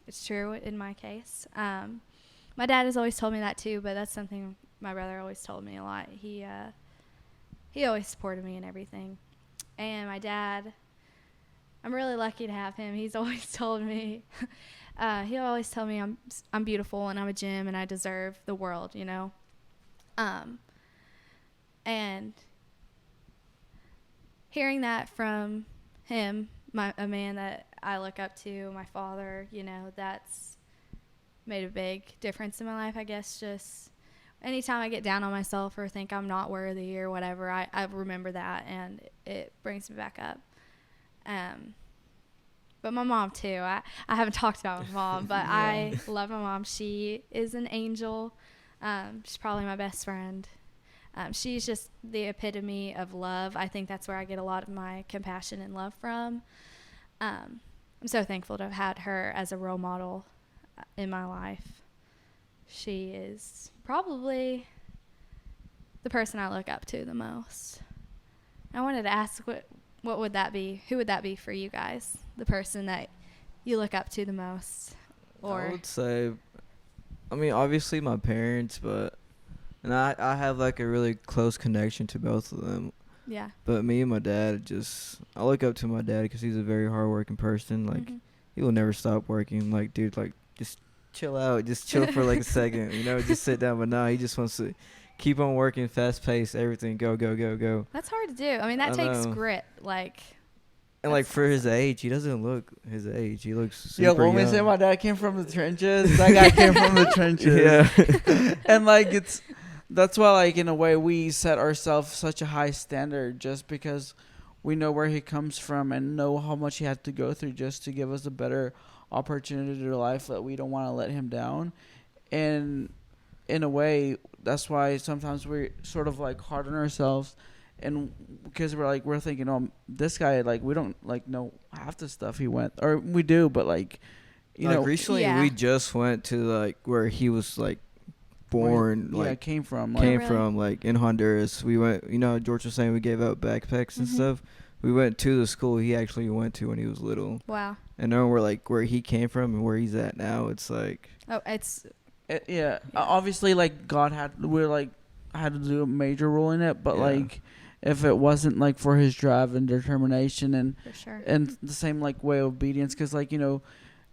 it's true in my case. My dad has always told me that too, but that's something my brother always told me a lot. He always supported me in everything. And my dad, I'm really lucky to have him. He's always told me, he'll always tell me I'm beautiful and I'm a gem and I deserve the world, And hearing that from him, a man that I look up to, my father, that's made a big difference in my life, I guess, just anytime I get down on myself or think I'm not worthy or whatever, I remember that, and it brings me back up. But my mom too. I haven't talked about my mom, but Yeah. I love my mom. She is an angel. She's probably my best friend. She's just the epitome of love. I think that's where I get a lot of my compassion and love from. I'm so thankful to have had her as a role model in my life. She is probably the person I look up to the most. I wanted to ask, what would that be? Who would that be for you guys? The person that you look up to the most? Or I would say, I mean, obviously my parents, and I have like a really close connection to both of them. yeah. But me and my dad, I look up to my dad because he's a very hardworking person. Like, Mhm. he will never stop working. Like, dude, like, just chill out. Just chill for like a second, just sit down. But no, he just wants to keep on working, fast paced, everything, go, go, go, go. That's hard to do. I mean, that takes know. grit. Like, And like that's for his awesome. age, he doesn't look his age. He looks super Yeah, when we young. say my dad came from the trenches, that guy came from the trenches. Yeah. And like that's why, like, in a way, we set ourselves such a high standard, just because we know where he comes from and know how much he had to go through just to give us a better opportunity to life, that we don't want to let him down. And in a way, that's why sometimes we're sort of like hard on ourselves, and because we're thinking, oh, this guy, like, we don't like know half the stuff he went, or we do, but like, you Like know, recently, Yeah. we just went to like where he was like born, yeah, like came from, Oh, like, came really? from, like in Honduras. We went, George was saying we gave out backpacks and Mhm. stuff. We went to the school he actually went to when he was little, Wow. and now we're like where he came from and where he's at now. It's like, Oh, it's yeah. Yeah. Obviously, like, God had to do a major role in it, but Yeah. like, if it wasn't like for his drive and determination and for sure. the same like way of obedience, because like,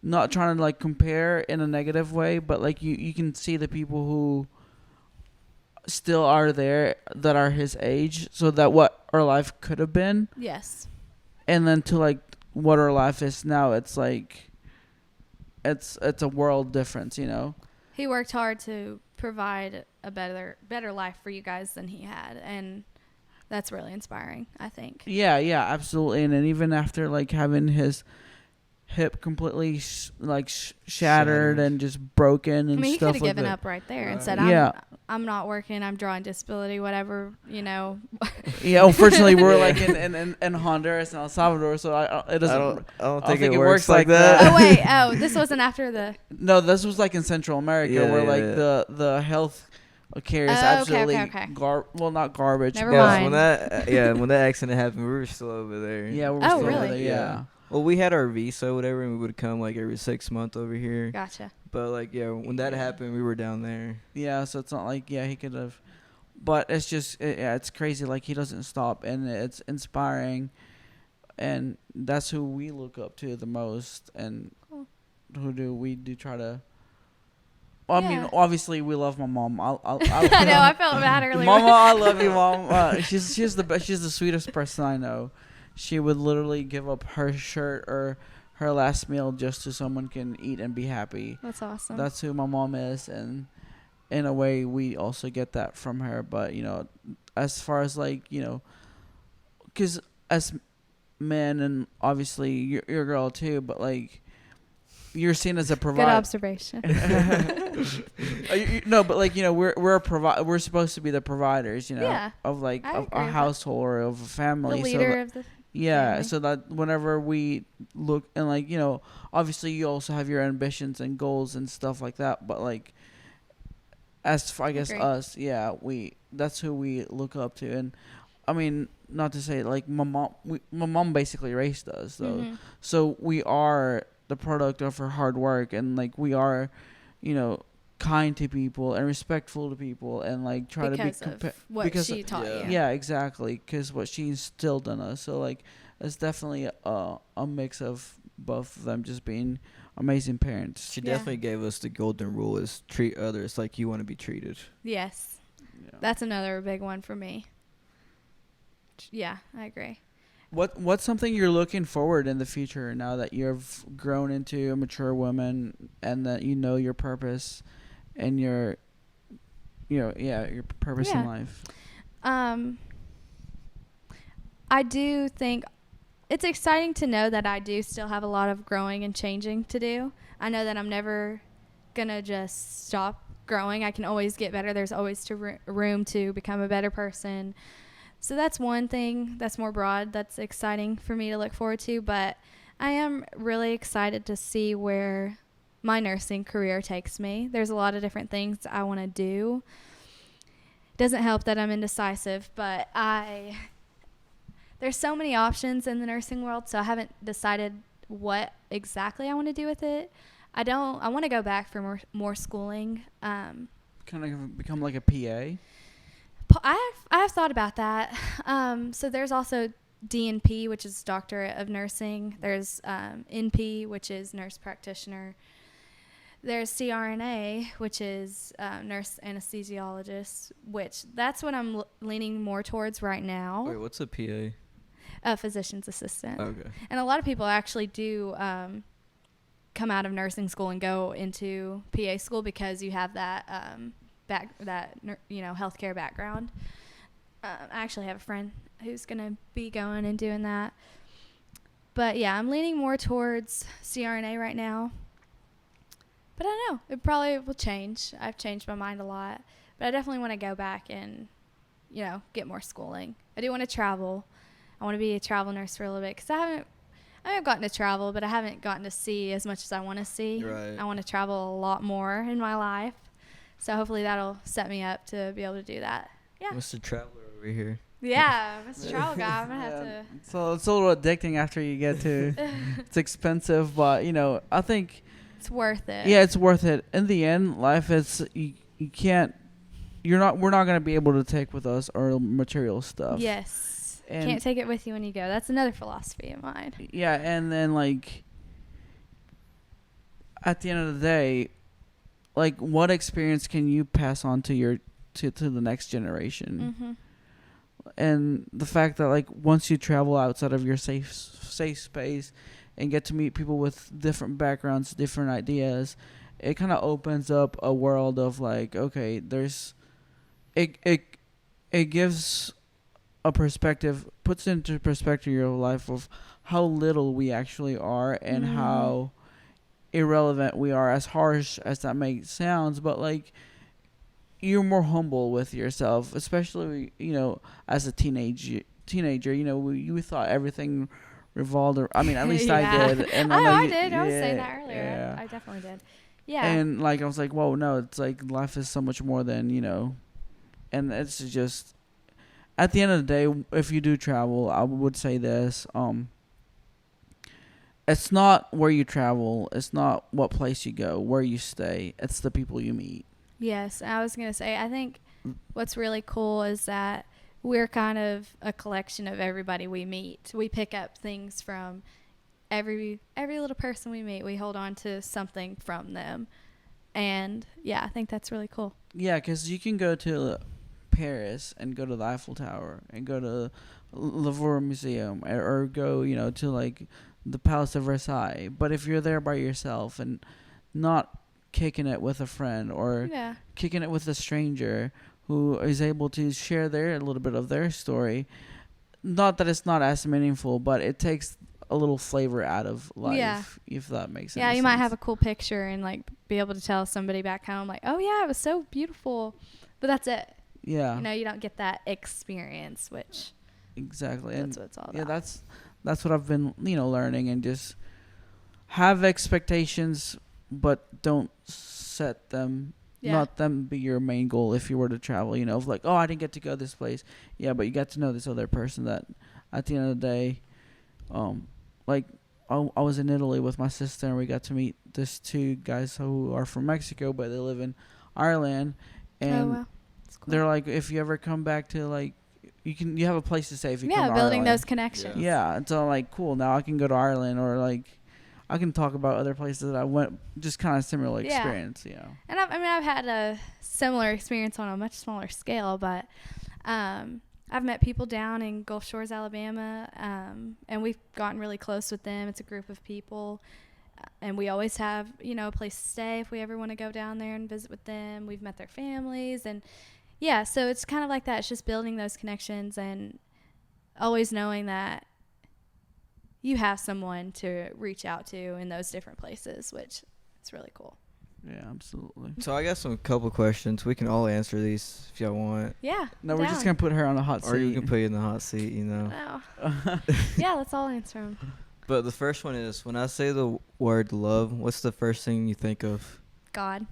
not trying to like compare in a negative way, but like you can see the people who still are there that are his age, so that what our life could have been, Yes. and then to like what our life is now, it's like it's a world difference, He worked hard to provide a better life for you guys than he had, and that's really inspiring, I think. Yeah, absolutely. And then even after like having his hip completely shattered and just broken I and mean, he could stuff have like given that. up right there and Right. said, Yeah. I'm not working, I'm drawing disability, whatever, Yeah, unfortunately, we're like in Honduras and El Salvador, so it doesn't. I don't think think it it works works like like that. that. Oh, wait. Oh, this wasn't after the... No, this was like in Central America, Yeah, where yeah, like yeah. the health care is Oh, okay, absolutely okay. well, not garbage. Never but- Yes, mind. when that accident happened, we were still over there. Yeah, we're Oh, still over really? there, yeah. Well, we had our visa, or whatever, and we would come like every 6 months over here. Gotcha. But like, yeah, when that happened, we were down there. Yeah, so it's not like, yeah, he could have, but it's just it's crazy. Like, he doesn't stop, and it's inspiring, and that's who we look up to the most, and Cool. we do try to. Well, I mean, Yeah. obviously, we love my mom. I know, I felt bad earlier. Mama, I love you, Mom. She's the best. She's the sweetest person I know. She would literally give up her shirt or her last meal just so someone can eat and be happy. That's awesome. That's who my mom is, and in a way, we also get that from her. But as far as like because as men, and obviously you're a girl too, but like, you're seen as a Good provider. observation. No, but like, we're supposed to be the providers, Yeah, of like I of agree a with household or of a the family. leader of the... Yeah, family. so that whenever we look, and like, obviously you also have your ambitions and goals and stuff like that, but like, as for, I guess, Agree. us, yeah, that's who we look up to. And I mean, not to say like my mom basically raised us though, Mhm. so we are the product of her hard work, and like, we are kind to people and respectful to people, and like try Because to be of what because she taught yeah. you. yeah, exactly, because what she instilled in us. So like, it's definitely a mix of both of them just being amazing parents. She Yeah. definitely gave us the golden rule: is treat others like you want to be treated. Yes. Yeah. That's another big one for me. Yeah, I agree. What's something you're looking forward in the future now that you've grown into a mature woman, and that you know your purpose, and you're your purpose in Yeah. life. I do think it's exciting to know that I do still have a lot of growing and changing to do. I know that I'm never going to just stop growing. I can always get better. There's always room to become a better person. So that's one thing that's more broad that's exciting for me to look forward to. But I am really excited to see where my nursing career takes me. There's a lot of different things I want to do. Doesn't help that I'm indecisive, but there's so many options in the nursing world, so I haven't decided what exactly I want to do with it. I want to go back for more schooling. Kind of become like a PA. I've thought about that. So there's also DNP, which is Doctorate of Nursing. There's NP, which is Nurse Practitioner. There's CRNA, which is Nurse Anesthesiologist, which that's what I'm leaning more towards right now. Wait, what's a PA? A physician's assistant. Okay. And a lot of people actually do come out of nursing school and go into PA school because you have that healthcare background. I actually have a friend who's going to be going and doing that. But yeah, I'm leaning more towards CRNA right now. But I don't know. It probably will change. I've changed my mind a lot. But I definitely want to go back and, get more schooling. I do want to travel. I want to be a travel nurse for a little bit because I haven't gotten to travel, but I haven't gotten to see as much as I want to see. Right. I want to travel a lot more in my life. So hopefully that'll set me up to be able to do that. Yeah. Mr. Traveler over here. Yeah, Mr. Travel Guy. I'm going to have to. So it's a little addicting after you get to. It's expensive, but I think it's worth it. Yeah, it's worth it. In the end, life is you can't. We're not going to be able to take with us our material stuff. Yes. And can't take it with you when you go. That's another philosophy of mine. Yeah, and then at the end of the day, what experience can you pass on to to the next generation? Mm-hmm. And the fact that once you travel outside of your safe space and get to meet people with different backgrounds, different ideas, it kind of opens up a world of okay, there's it gives a perspective, puts into perspective your life of how little we actually are and how irrelevant we are, as harsh as that may sound, but you're more humble with yourself, especially as a teenager. You thought everything revolved around, I mean, at least I did. And I did. I was saying that earlier. Yeah. I definitely did. Yeah. And I was whoa, no, it's life is so much more than and it's just, at the end of the day, if you do travel, I would say this, it's not where you travel, it's not what place you go, where you stay, it's the people you meet. Yes, I was going to say, I think what's really cool is that we're kind of a collection of everybody we meet. We pick up things from every little person we meet. We hold on to something from them. And, yeah, I think that's really cool. Yeah, because you can go to Paris and go to the Eiffel Tower and go to Louvre Museum or go, to the Palace of Versailles. But if you're there by yourself and not kicking it with a friend or kicking it with a stranger who is able to share a little bit of their story, not that it's not as meaningful, but it takes a little flavor out of life, if that makes sense. Yeah, you might have a cool picture and be able to tell somebody back home oh yeah, it was so beautiful, but that's it. Yeah. You don't get that experience, which exactly. That's what it's all about. Yeah, that's what I've been learning, and just have expectations, but don't set them. Yeah. Not them be your main goal if you were to travel. Of I didn't get to go this place. Yeah, but you got to know this other person that, at the end of the day, I was in Italy with my sister, and we got to meet these two guys who are from Mexico, but they live in Ireland, and wow. That's cool. they're if you ever come back to you have a place to stay if you come to building Ireland. those connections. Yeah, so cool. Now I can go to Ireland, or I can talk about other places that I went, just kind of similar experience. And I've had a similar experience on a much smaller scale, but I've met people down in Gulf Shores, Alabama, and we've gotten really close with them. It's a group of people. and we always have, a place to stay if we ever want to go down there and visit with them. We've met their families, and yeah, so it's kind of like that. It's just building those connections and always knowing that you have someone to reach out to in those different places, which is really cool. Yeah, absolutely. So I got some couple questions. We can all answer these if y'all want. Yeah. No, we're just going to put her on the hot seat. Or you can put you in the hot seat, Oh. Yeah, let's all answer them. But the first one is, when I say the word love, what's the first thing you think of? God.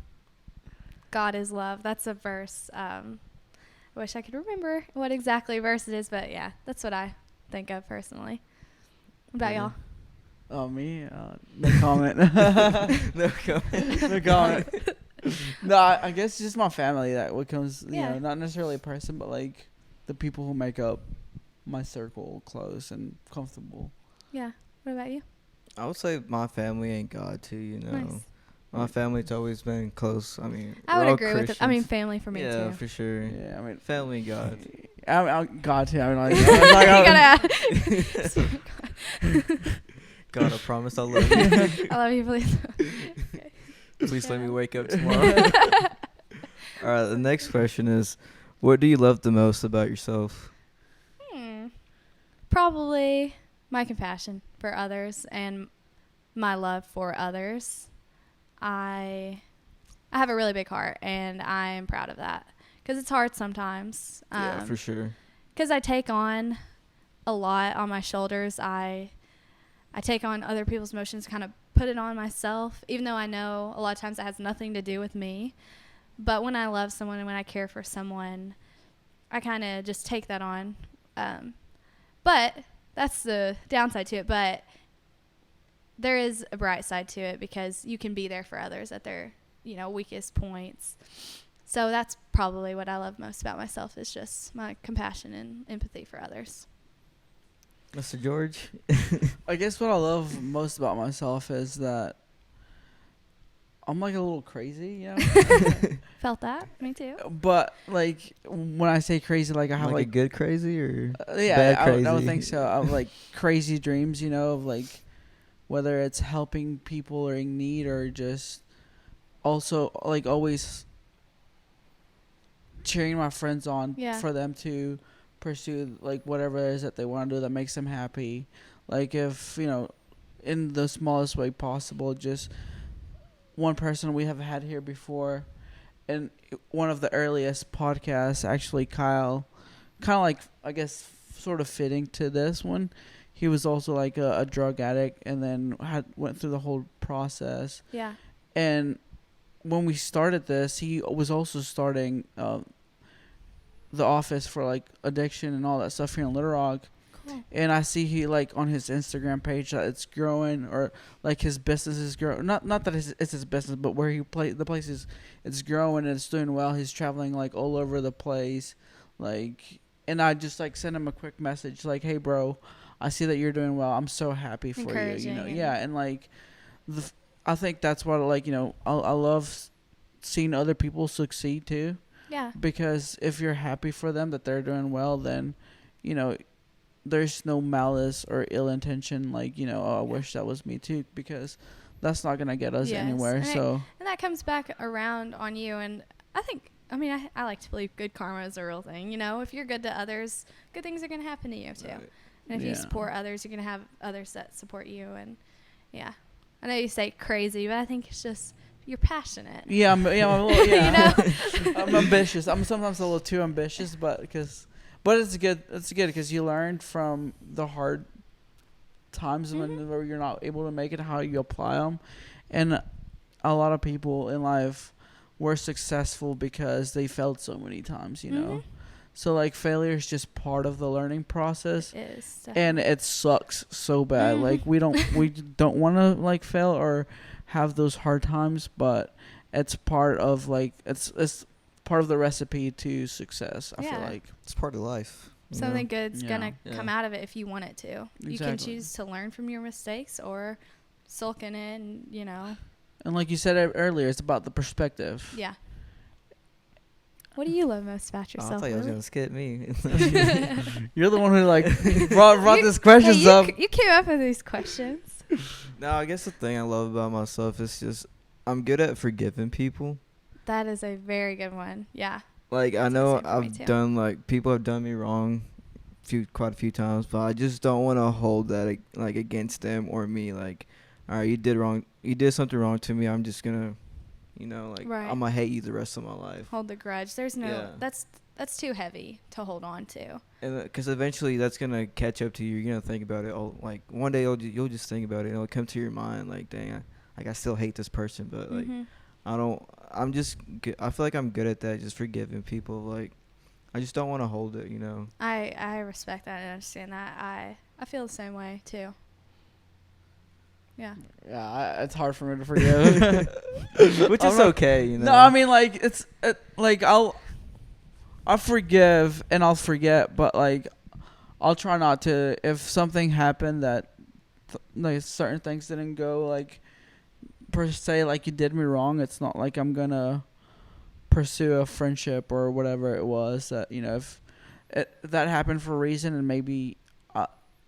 God is love. That's a verse. I wish I could remember what exactly verse it is, but yeah, that's what I think of personally. What about y'all? Oh, me? No comment. No comment. No comment. No, I guess just my family. That what comes, Yeah. not necessarily a person, but like the people who make up my circle close and comfortable. Yeah. What about you? I would say my family and God too. Nice. My family's always been close. I mean, I would we're all agree with it. I mean, Christians. family for me Yeah, too. for sure. Yeah, I mean, Family and God. God too. I mean, like, You gotta God, I promise I love you. I love you, please. Please let me wake up tomorrow. All right, the next question is, what do you love the most about yourself? Probably my compassion for others and my love for others. I have a really big heart, and I am proud of that because it's hard sometimes. Yeah, for sure. Because I take on a lot on my shoulders. I take on other people's emotions, kind of put it on myself, even though I know a lot of times it has nothing to do with me. But when I love someone and when I care for someone, I kind of just take that on. But that's the downside to it. But there is a bright side to it because you can be there for others at their, weakest points. So that's probably what I love most about myself, is just my compassion and empathy for others. Mr. George? I guess what I love most about myself is that I'm like a little crazy, Felt that? Me too. But like when I say crazy, like I have like a good crazy or yeah, bad crazy? I don't think so. I have like crazy dreams, of like whether it's helping people or in need or just also like always cheering my friends on for them to pursue like whatever it is that they want to do that makes them happy. Like if, in the smallest way possible, just one person we have had here before, and one of the earliest podcasts, actually Kyle, kind of like, I guess, sort of fitting to this one. He was also like a drug addict and then went through the whole process. Yeah. And when we started this, he was also starting the office for like addiction and all that stuff here in Little Rock. Cool. And I see he like on his Instagram page that it's growing, or like his business is growing. Not that it's his business, but where the place is, it's growing and it's doing well. He's traveling like all over the place, like. And I just like sent him a quick message like, "Hey, bro, I see that you're doing well. I'm so happy for you." Yeah, and like, I think that's what I love seeing other people succeed too. Yeah. Because if you're happy for them that they're doing well, then, there's no malice or ill intention. Like, I wish that was me too, because that's not gonna get us anywhere. And that comes back around on you. And I like to believe good karma is a real thing. If you're good to others, good things are going to happen to you too. Right. And if you support others, you're going to have others that support you. And yeah, I know you say crazy, but I think it's just you're passionate. Yeah, I'm a little, I'm ambitious. I'm sometimes a little too ambitious, but it's good. It's good because you learn from the hard times when you're not able to make it, how you apply them. And a lot of people in life were successful because they failed so many times, So like failure is just part of the learning process. It is, and it sucks so bad. Like we don't want to like fail or have those hard times, but it's part of like it's part of the recipe to success. I feel like it's part of life. Something good's gonna come out of it if you want it to. Exactly. You can choose to learn from your mistakes or sulk in it, and And like you said earlier, it's about the perspective. Yeah. What do you love most about yourself? I thought you was gonna skip me. You're the one who like brought these questions up. You came up with these questions. No, I guess the thing I love about myself is just I'm good at forgiving people. That is a very good one. Yeah. Like I That's the know same for me, I've too. done like people have done me wrong quite a few times, but I just don't want to hold that like against them or me. Like, all right, you did something wrong to me. I'm just gonna, like Right. I'm gonna hate you the rest of my life. Hold the grudge. There's no. Yeah. That's too heavy to hold on to. And because eventually that's gonna catch up to you. You're gonna think about it. Oh, like one day you'll just think about it. It'll come to your mind. Like, dang, I still hate this person, but like Mhm. I don't. I'm just. I feel like I'm good at that. Just forgiving people. Like I just don't want to hold it. I respect that and understand that. I feel the same way too. Yeah. Yeah, it's hard for me to forgive. Which I'm is not- okay. No, I mean like like I'll forgive and I'll forget, but like I'll try not to. If something happened that like certain things didn't go like per se like you did me wrong, it's not like I'm gonna pursue a friendship or whatever it was that if that happened for a reason and maybe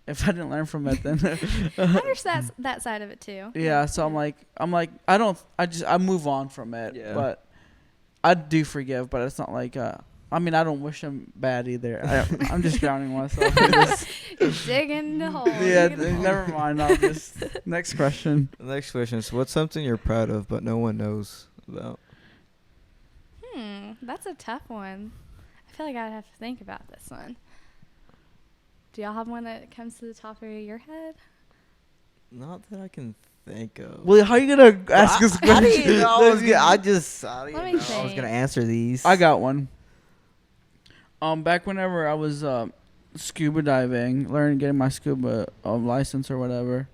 if I didn't learn from it then I understand that side of it too. yeah, so I'm like I move on from it. Yeah. But I do forgive, but it's not like I mean I don't wish him bad either. I'm just drowning myself in this. You're digging the hole. Yeah, digging the hole. never mind. I'll just next question. The next question is, what's something you're proud of but no one knows about? That's a tough one. I feel like I'd have to think about this one. Do y'all have one that comes to the top of your head? Not that I can think of. Well, how you gonna ask us I didn't questions? know I was gonna, I just I didn't Let me know I was think. gonna answer these. I got one. Back whenever I was scuba diving, getting my scuba license or whatever,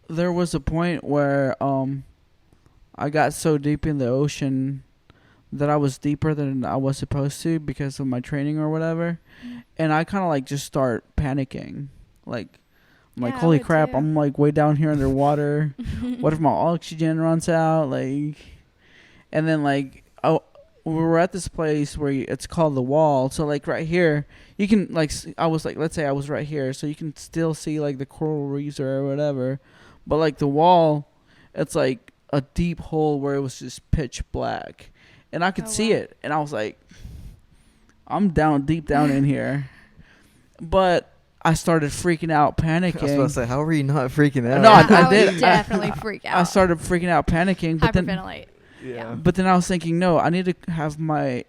there was a point where I got so deep in the ocean that I was deeper than I was supposed to because of my training or whatever, and I kind of like just start panicking, like. I'm like, Yeah, I holy would crap, too. I'm like way down here underwater. What if my oxygen runs out? Like, and then like, oh, we were at this place where it's called the Wall. So like right here, you can like, I was like, let's say I was right here, so you can still see like the coral reefs or whatever. But like the Wall, it's like a deep hole where it was just pitch black, and I could Oh, see wow. it, and I was like, I'm deep down in here, but. I started freaking out, panicking. I was about to say, how were you not freaking out? No, I would did. definitely freak out. I started freaking out, panicking, but then hyperventilate. Yeah. but then I was thinking, no, I need to have my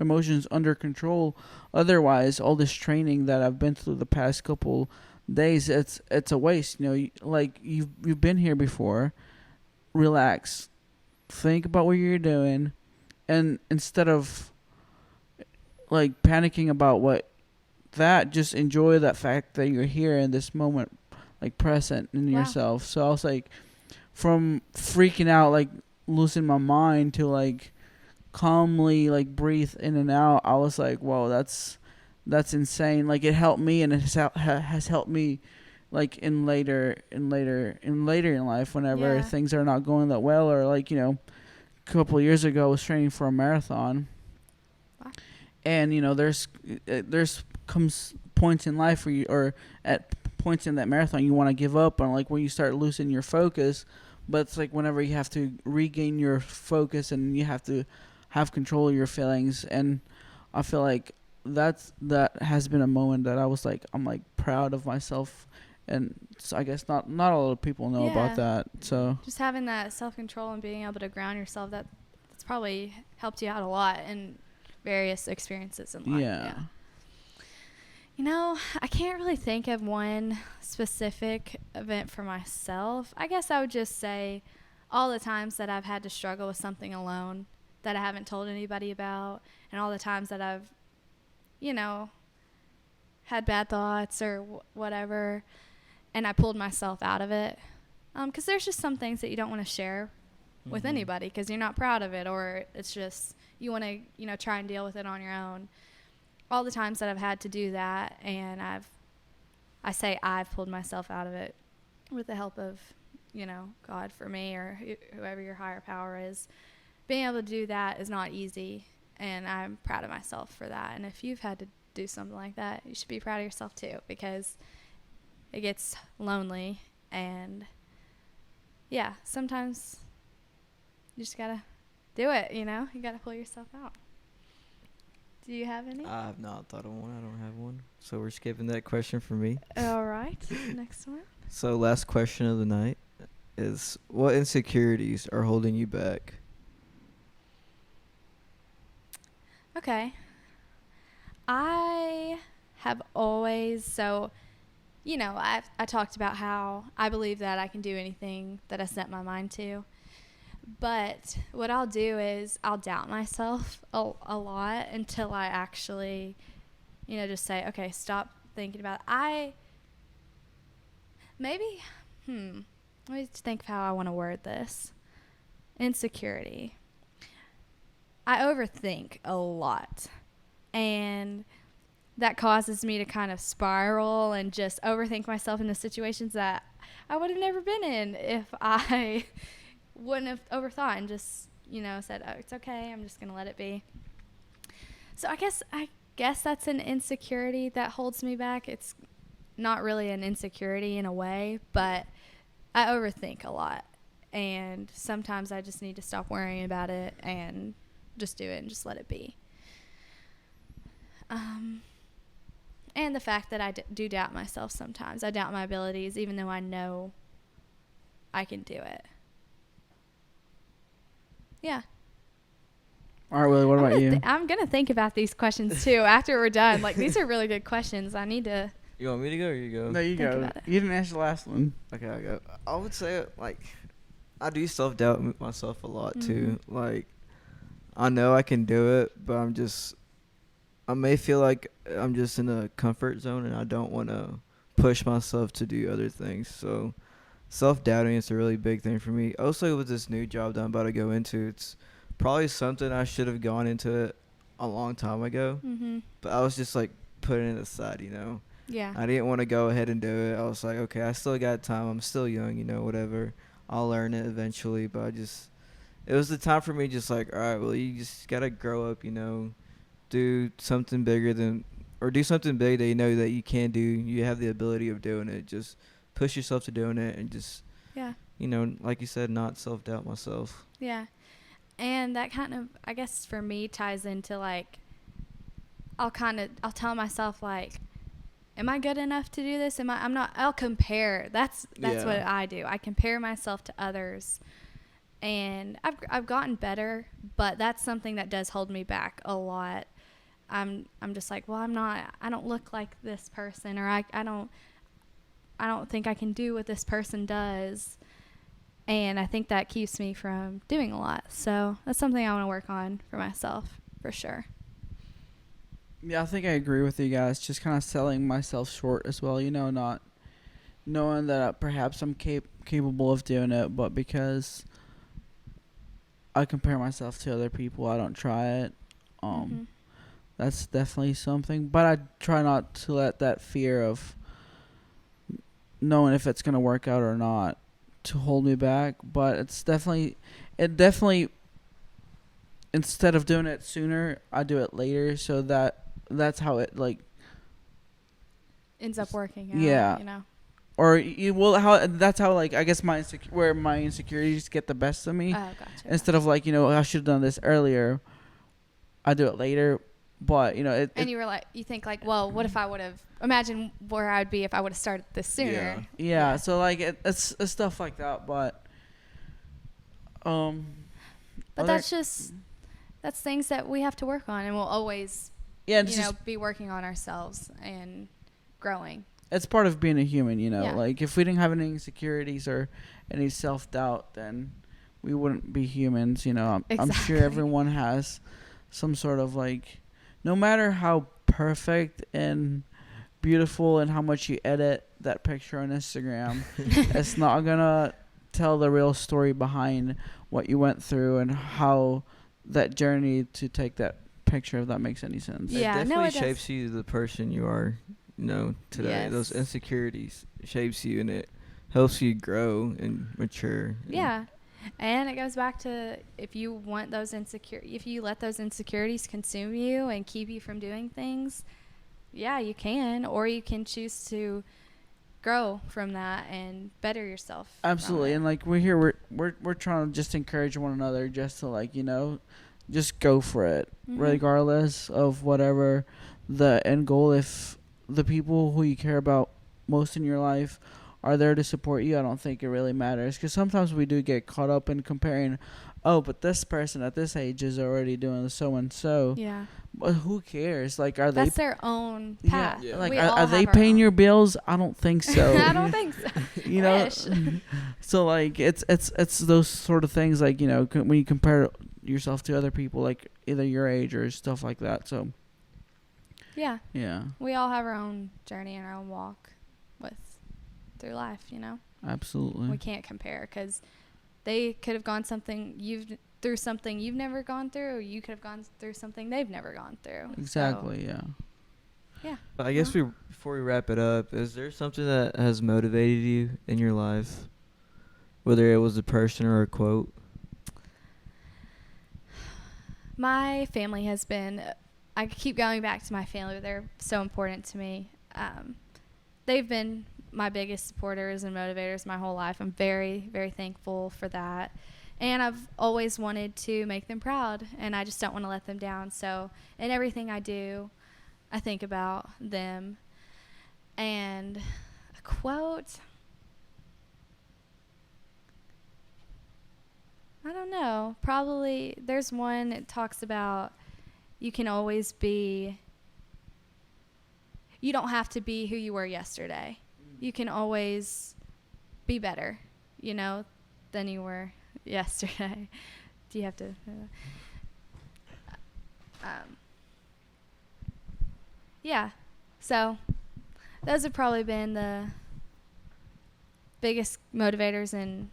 emotions under control. Otherwise, all this training that I've been through the past couple days, it's a waste. Like you've been here before. Relax, think about what you're doing, and instead of like panicking about just enjoy that fact that you're here in this moment, like present in Wow. yourself. So I was like, from freaking out, like losing my mind to like calmly like breathe in and out. I was like, whoa, that's insane. Like it helped me, and it has helped me, like in later in life whenever Yeah. things are not going that well, or like a couple of years ago I was training for a marathon. Wow. And there's comes points in life where or at points in that marathon you want to give up, and like when you start losing your focus, but it's like whenever you have to regain your focus and you have to have control of your feelings. And I feel like that has been a moment that I was like, I'm like proud of myself, and so I guess not a lot of people know about that. So just having that self-control and being able to ground yourself, that's probably helped you out a lot in various experiences in life. yeah. I can't really think of one specific event for myself. I guess I would just say all the times that I've had to struggle with something alone that I haven't told anybody about, and all the times that I've, had bad thoughts or whatever, and I pulled myself out of it. Because there's just some things that you don't want to share with anybody because you're not proud of it, or it's just you want to, try and deal with it on your own. All the times that I've had to do that, and I've pulled myself out of it with the help of, God for me, or whoever your higher power is. Being able to do that is not easy, and I'm proud of myself for that. And if you've had to do something like that. You should be proud of yourself too, because it gets lonely. And yeah, sometimes you just gotta do it, you know? You gotta pull yourself out. Do you have any? I have not thought of one. I don't have one. So we're skipping that question for me. All right. Next one. So last question of the night is, what insecurities are holding you back? Okay. I have always, so, you know, I talked about how I believe that I can do anything that I set my mind to. But what I'll do is I'll doubt myself a lot until I actually, you know, just say, okay, stop thinking about it. Let me think of how I want to word this. Insecurity. I overthink a lot, and that causes me to kind of spiral and just overthink myself into situations that I would have never been in if I wouldn't have overthought and just, you know, said, oh, it's okay, I'm just going to let it be. So I guess that's an insecurity that holds me back. It's not really an insecurity in a way, but I overthink a lot, and sometimes I just need to stop worrying about it and just do it and just let it be. And the fact that I do doubt myself sometimes. I doubt my abilities, even though I know I can do it. Yeah. All right, Willie, what about you? I'm going to think about these questions, too, after we're done. Like, these are really good questions. I need to. You want me to go or you go? No, you Think go. about it. You didn't answer the last one. Okay, I go. I would say, like, I do self-doubt myself a lot, too. Like, I know I can do it, but I may feel like I'm just in a comfort zone and I don't want to push myself to do other things. So self-doubting is a really big thing for me. Also, with this new job that I'm about to go into, it's probably something I should have gone into it a long time ago. Mm-hmm. But I was just, like, putting it aside, you know. Yeah. I didn't want to go ahead and do it. I was like, okay, I still got time. I'm still young, you know, whatever. I'll learn it eventually. But it was the time for me just like, all right, well, you just got to grow up, you know, do something bigger do something big that you know that you can do. You have the ability of doing it. Just push yourself to doing it and just, Yeah. you know, like you said, not self-doubt myself. Yeah. And that kind of, I guess for me, ties into like, I'll tell myself like, am I good enough to do this? I'll compare. That's Yeah. what I do. I compare myself to others. And I've gotten better, but that's something that does hold me back a lot. I'm just like, well, I don't look like this person, or I don't think I can do what this person does. And I think that keeps me from doing a lot. So that's something I want to work on for myself, for sure. Yeah, I think I agree with you guys. Just kind of selling myself short as well, you know, not knowing that perhaps I'm capable of doing it, but because I compare myself to other people, I don't try it. That's definitely something. But I try not to let that fear of knowing if it's going to work out or not to hold me back. But it definitely, instead of doing it sooner, I do it later. So that's how it, like, ends up working out, yeah. You know. Or that's how, like, I guess my insecurities get the best of me. Oh, gotcha. Instead of, like, you know, I should have done this earlier, I do it later. But, you know, you were like, you think like, well, what if I would have, imagine where I'd be if I would have started this sooner. Yeah. So, like, it's stuff like that. But that's things that we have to work on, and we'll always, be working on ourselves and growing. It's part of being a human, you know. Yeah. Like, if we didn't have any insecurities or any self-doubt, then we wouldn't be humans, you know. I'm sure everyone has some sort of, like, no matter how perfect and beautiful and how much you edit that picture on Instagram, it's not going to tell the real story behind what you went through and how that journey to take that picture, if that makes any sense. Yeah, it definitely shapes you the person you are, you know, today. Yes. Those insecurities shapes you, and it helps you grow and mature. Yeah. And it goes back to, if you let those insecurities consume you and keep you from doing things, yeah, you can, or you can choose to grow from that and better yourself. Absolutely. And like we're here, we're trying to just encourage one another, just to like, just go for it, regardless of whatever the end goal. If the people who you care about most in your life are there to support you, I don't think it really matters, because sometimes we do get caught up in comparing. Oh, but this person at this age is already doing so and so. Yeah. But who cares? Like, are That's they? their own path. Yeah. Like, We are all they have our paying own. your bills? I don't think so. I don't think so. You know. Wish. So like, it's those sort of things, like, when you compare yourself to other people, like either your age or stuff like that. So Yeah. yeah, We all have our own journey and our own walk through life, absolutely. We can't compare, because they could have gone through something you've never gone through, or you could have gone through something they've never gone through. Exactly. So, Yeah. yeah. I guess before we wrap it up, is there something that has motivated you in your life, whether it was a person or a quote? My family has been, I keep going back to my family. They're so important to me. They've been my biggest supporters and motivators my whole life. I'm very, very thankful for that. And I've always wanted to make them proud, and I just don't want to let them down. So in everything I do, I think about them. And a quote, I don't know. Probably there's one that talks about you don't have to be who you were yesterday. You can always be better, than you were yesterday. Do you have to? Yeah. So those have probably been the biggest motivators, and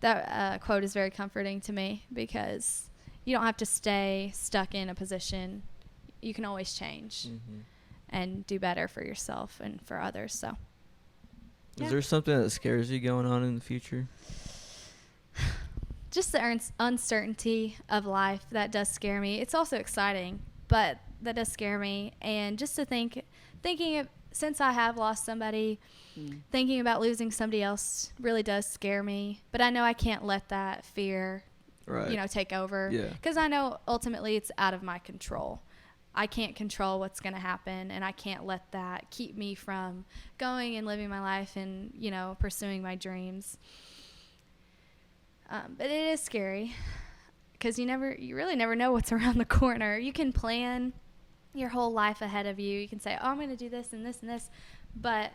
that quote is very comforting to me, because you don't have to stay stuck in a position. You can always change and do better for yourself and for others. So, Is there something that scares you going on in the future? Just the uncertainty of life, that does scare me. It's also exciting, but that does scare me. And just to thinking of, since I have lost somebody, thinking about losing somebody else really does scare me. But I know I can't let that fear, take over. Yeah. Because I know ultimately it's out of my control. I can't control what's going to happen, and I can't let that keep me from going and living my life and, pursuing my dreams. But it is scary, because you really never know what's around the corner. You can plan your whole life ahead of you. You can say, oh, I'm going to do this and this and this. But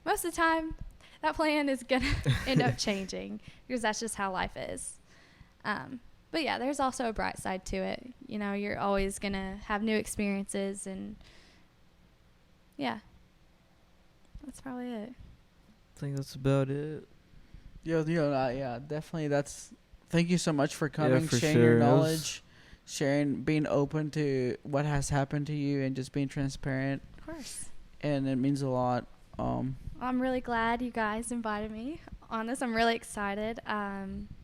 most of the time, that plan is going to end up changing, because that's just how life is. But yeah, there's also a bright side to it. You're always going to have new experiences, and yeah, that's probably it. I think that's about it. Yeah, definitely. Thank you so much for coming, for sharing sure. your knowledge, being open to what has happened to you, and just being transparent. Of course. And it means a lot. I'm really glad you guys invited me on this. I'm really excited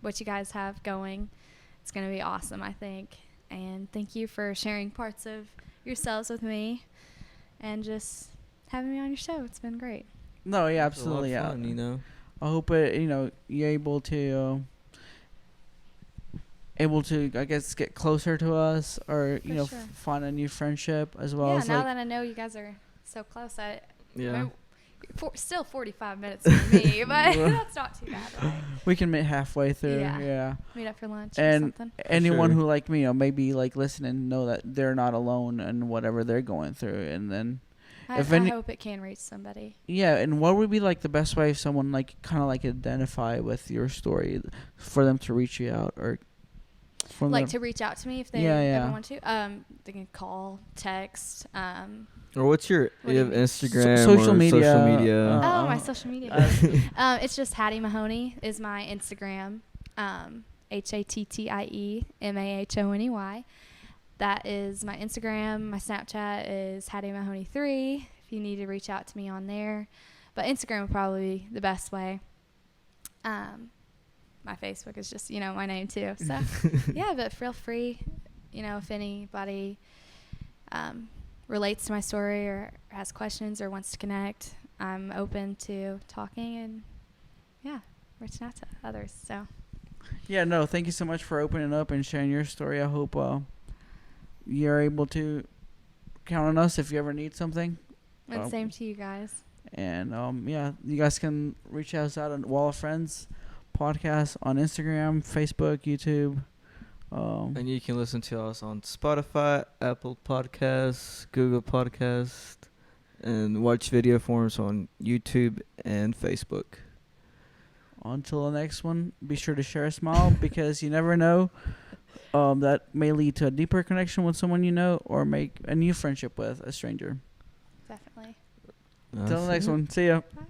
what you guys have going. It's going to be awesome, I think. And thank you for sharing parts of yourselves with me and just having me on your show. It's been great. No, yeah, It's a lot absolutely. of fun, Yeah. I hope you're able to I guess get closer to us, or For sure. find a new friendship as well. Yeah, as now that I know you guys are so close, Yeah. Still 45 minutes for me, but that's not too bad, right? we can meet halfway through. Yeah. Yeah. Meet up for lunch or And something. anyone sure. who like me, maybe like listening, know that they're not alone in whatever they're going through, and then. I hope it can reach somebody. Yeah, and what would be like the best way if someone like kind of like identify with your story for them to reach you out, or from Like to reach out to me if they ever want to? They can call, text. Or what's your What do you you have mean? Instagram Social or media, social media? My social media. It's just Hattie Mahoney is my Instagram. HATTIE MAHONEY. That is my Instagram. My Snapchat is Hattie Mahoney 3 if you need to reach out to me on there. But Instagram would probably be the best way. My Facebook is just, my name too. So, yeah, but feel free, if anybody relates to my story or has questions or wants to connect, I'm open to talking and, yeah, reaching out to others. So, Yeah, no, thank you so much for opening up and sharing your story. I hope you're able to count on us if you ever need something. and same to you guys. And yeah, you guys can reach us out on Wall of Friends podcast on Instagram, Facebook, YouTube. And you can listen to us on Spotify, Apple Podcasts, Google Podcasts, and watch video forms on YouTube and Facebook. Until the next one, be sure to share a smile because you never know. That may lead to a deeper connection with someone you know or make a new friendship with a stranger. Definitely. Until the next one. See ya. Bye.